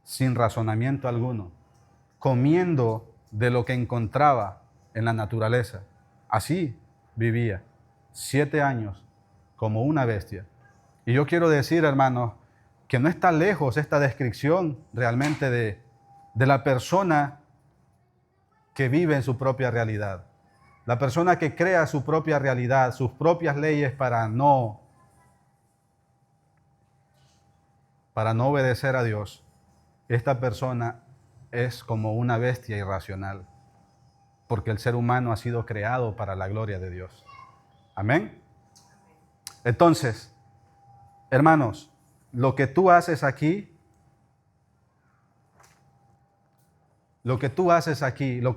Speaker 1: sin razonamiento alguno, comiendo de lo que encontraba en la naturaleza. Así vivía 7 años como una bestia. Y yo quiero decir, hermanos, que no está lejos esta descripción realmente de la persona que vive en su propia realidad. La persona que crea su propia realidad, sus propias leyes para no obedecer a Dios. Esta persona es como una bestia irracional, porque el ser humano ha sido creado para la gloria de Dios. Amén. Entonces, hermanos, lo que tú haces aquí, lo que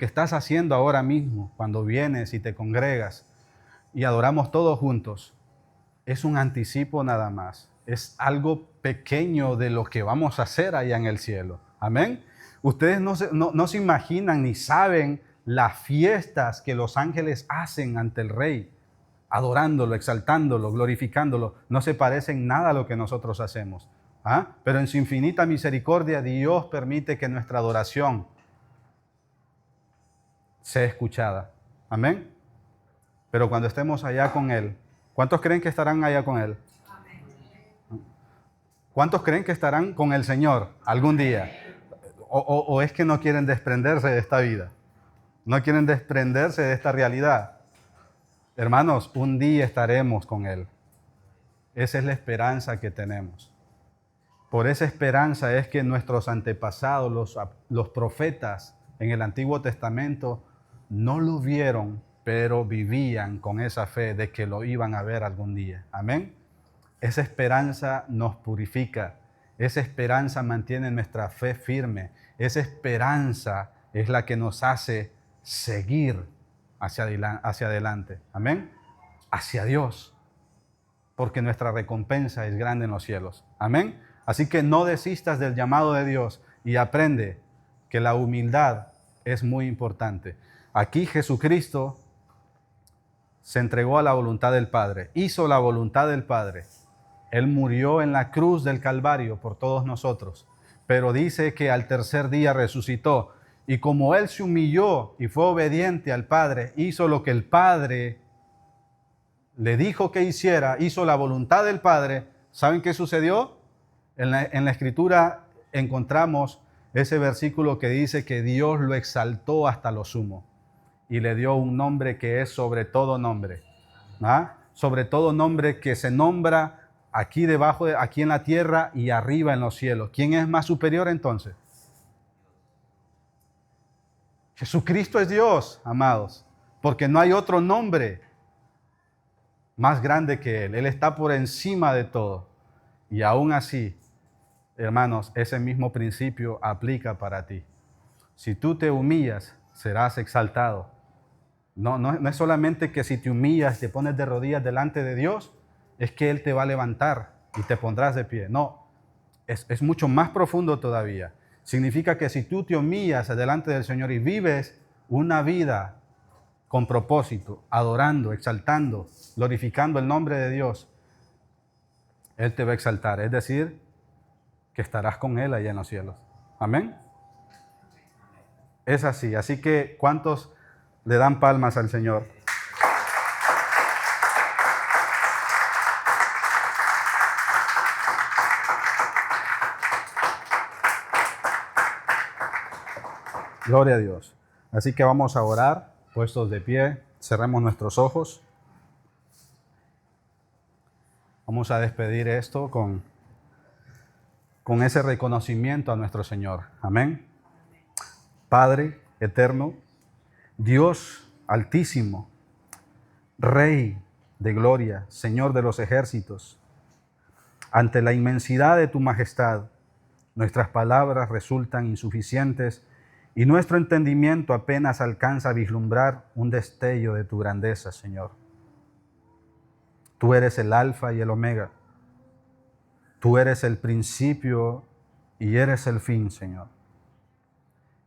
Speaker 1: estás haciendo ahora mismo, cuando vienes y te congregas y adoramos todos juntos, es un anticipo nada más. Es algo pequeño de lo que vamos a hacer allá en el cielo. Amén. Ustedes no se imaginan ni saben las fiestas que los ángeles hacen ante el Rey, adorándolo, exaltándolo, glorificándolo. No se parecen nada a lo que nosotros hacemos. Pero en su infinita misericordia, Dios permite que nuestra adoración sea escuchada. Amén. Pero cuando estemos allá con Él, ¿cuántos creen que estarán allá con Él? ¿Cuántos creen que estarán con el Señor algún día? ¿O es que no quieren desprenderse de esta vida? ¿No quieren desprenderse de esta realidad? Hermanos, un día estaremos con Él. Esa es la esperanza que tenemos. Por esa esperanza es que nuestros antepasados, los profetas en el Antiguo Testamento, no lo vieron, pero vivían con esa fe de que lo iban a ver algún día. Amén. Esa esperanza nos purifica. Esa esperanza mantiene nuestra fe firme. Esa esperanza es la que nos hace seguir hacia adelante. Amén. Hacia Dios. Porque nuestra recompensa es grande en los cielos. Amén. Así que no desistas del llamado de Dios y aprende que la humildad es muy importante. Aquí Jesucristo se entregó a la voluntad del Padre. Hizo la voluntad del Padre. Él murió en la cruz del Calvario por todos nosotros, pero dice que al tercer día resucitó. Y como Él se humilló y fue obediente al Padre, hizo lo que el Padre le dijo que hiciera, hizo la voluntad del Padre. ¿Saben qué sucedió? En la Escritura encontramos ese versículo que dice que Dios lo exaltó hasta lo sumo y le dio un nombre que es sobre todo nombre. Sobre todo nombre que se nombra aquí debajo, aquí en la tierra y arriba en los cielos. ¿Quién es más superior entonces? Jesucristo es Dios, amados, porque no hay otro nombre más grande que Él. Él está por encima de todo. Y aún así, hermanos, ese mismo principio aplica para ti. Si tú te humillas, serás exaltado. No es solamente que si te humillas, te pones de rodillas delante de Dios, es que Él te va a levantar y te pondrás de pie. No, es mucho más profundo todavía. Significa que si tú te humillas delante del Señor y vives una vida con propósito, adorando, exaltando, glorificando el nombre de Dios, Él te va a exaltar. Es decir, que estarás con Él allá en los cielos. Amén. Es así. Así que, ¿cuántos le dan palmas al Señor? Gloria a Dios. Así que vamos a orar, puestos de pie, cerremos nuestros ojos. Vamos a despedir esto con ese reconocimiento a nuestro Señor. Amén. Padre eterno, Dios altísimo, Rey de gloria, Señor de los ejércitos, ante la inmensidad de tu majestad, nuestras palabras resultan insuficientes y nuestro entendimiento apenas alcanza a vislumbrar un destello de tu grandeza, Señor. Tú eres el Alfa y el Omega. Tú eres el principio y eres el fin, Señor.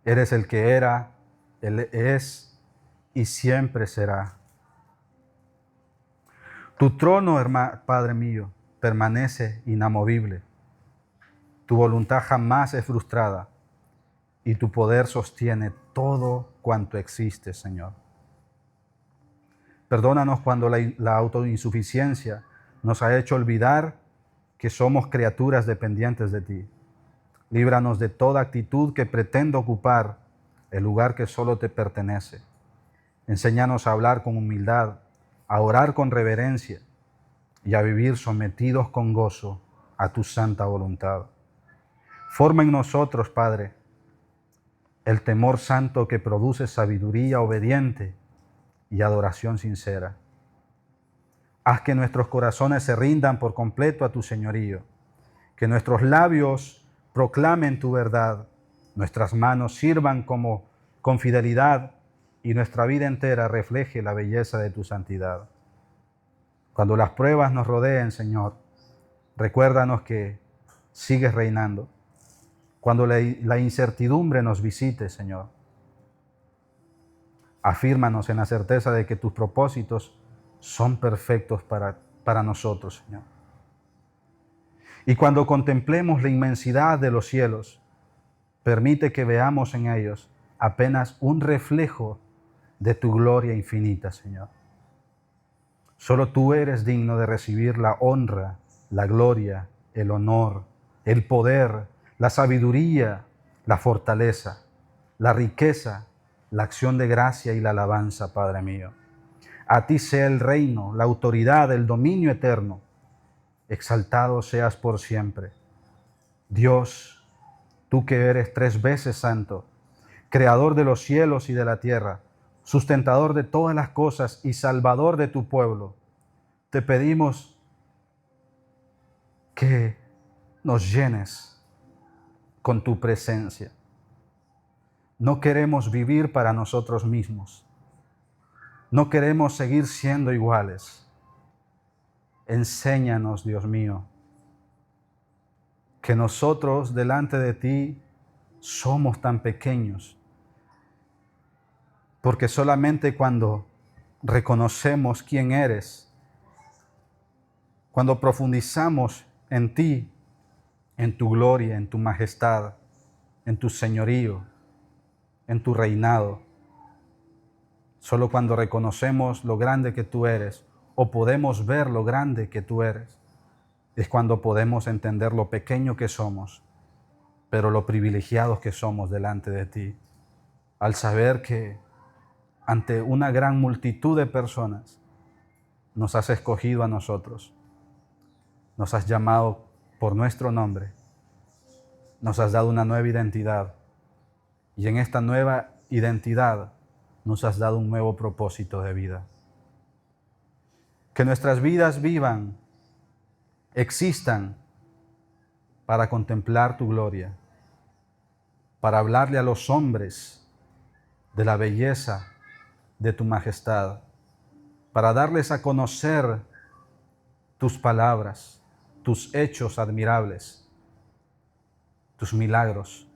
Speaker 1: Eres el que era, Él es y siempre será. Tu trono, Padre mío, permanece inamovible. Tu voluntad jamás es frustrada y tu poder sostiene todo cuanto existe, Señor. Perdónanos cuando la autoinsuficiencia nos ha hecho olvidar que somos criaturas dependientes de ti. Líbranos de toda actitud que pretenda ocupar el lugar que solo te pertenece. Enséñanos a hablar con humildad, a orar con reverencia y a vivir sometidos con gozo a tu santa voluntad. Forma en nosotros, Padre, el temor santo que produce sabiduría obediente y adoración sincera. Haz que nuestros corazones se rindan por completo a tu señorío, que nuestros labios proclamen tu verdad, nuestras manos sirvan con fidelidad y nuestra vida entera refleje la belleza de tu santidad. Cuando las pruebas nos rodeen, Señor, recuérdanos que sigues reinando. Cuando la incertidumbre nos visite, Señor, afírmanos en la certeza de que tus propósitos son perfectos para nosotros, Señor. Y cuando contemplemos la inmensidad de los cielos, permite que veamos en ellos apenas un reflejo de tu gloria infinita, Señor. Solo tú eres digno de recibir la honra, la gloria, el honor, el poder, la sabiduría, la fortaleza, la riqueza, la acción de gracia y la alabanza, Padre mío. A ti sea el reino, la autoridad, el dominio eterno. Exaltado seas por siempre. Dios, tú que eres 3 veces santo, creador de los cielos y de la tierra, sustentador de todas las cosas y salvador de tu pueblo, te pedimos que nos llenes con tu presencia. No queremos vivir para nosotros mismos. No queremos seguir siendo iguales. Enséñanos, Dios mío, que nosotros delante de ti somos tan pequeños, porque solamente cuando reconocemos quién eres, cuando profundizamos en ti, en tu gloria, en tu majestad, en tu señorío, en tu reinado, solo cuando reconocemos lo grande que tú eres o podemos ver lo grande que tú eres, es cuando podemos entender lo pequeño que somos, pero lo privilegiados que somos delante de ti, al saber que ante una gran multitud de personas nos has escogido a nosotros, nos has llamado por nuestro nombre, nos has dado una nueva identidad y en esta nueva identidad, nos has dado un nuevo propósito de vida. Que nuestras vidas vivan, existan para contemplar tu gloria, para hablarle a los hombres de la belleza de tu majestad, para darles a conocer tus palabras, tus hechos admirables, tus milagros,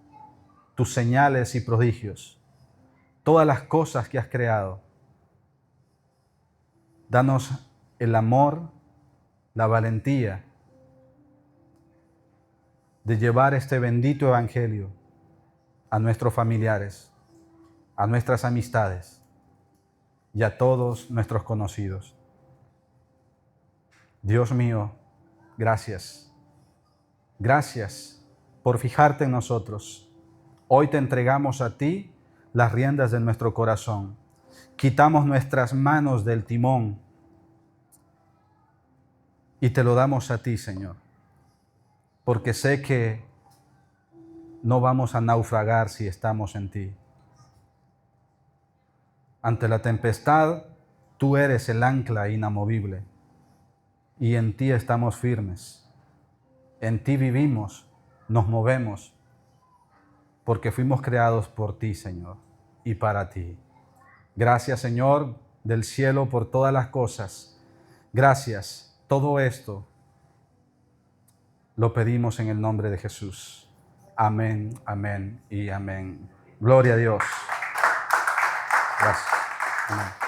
Speaker 1: tus señales y prodigios, todas las cosas que has creado. Danos el amor, la valentía de llevar este bendito evangelio a nuestros familiares, a nuestras amistades y a todos nuestros conocidos. Dios mío, gracias. Gracias por fijarte en nosotros. Hoy te entregamos a ti las riendas de nuestro corazón. Quitamos nuestras manos del timón y te lo damos a ti, Señor, porque sé que no vamos a naufragar si estamos en ti. Ante la tempestad, tú eres el ancla inamovible y en ti estamos firmes. En ti vivimos, nos movemos, porque fuimos creados por ti, Señor, y para ti. Gracias, Señor, del cielo por todas las cosas. Gracias. Todo esto lo pedimos en el nombre de Jesús. Amén, amén y amén. Gloria a Dios. Gracias. Amén.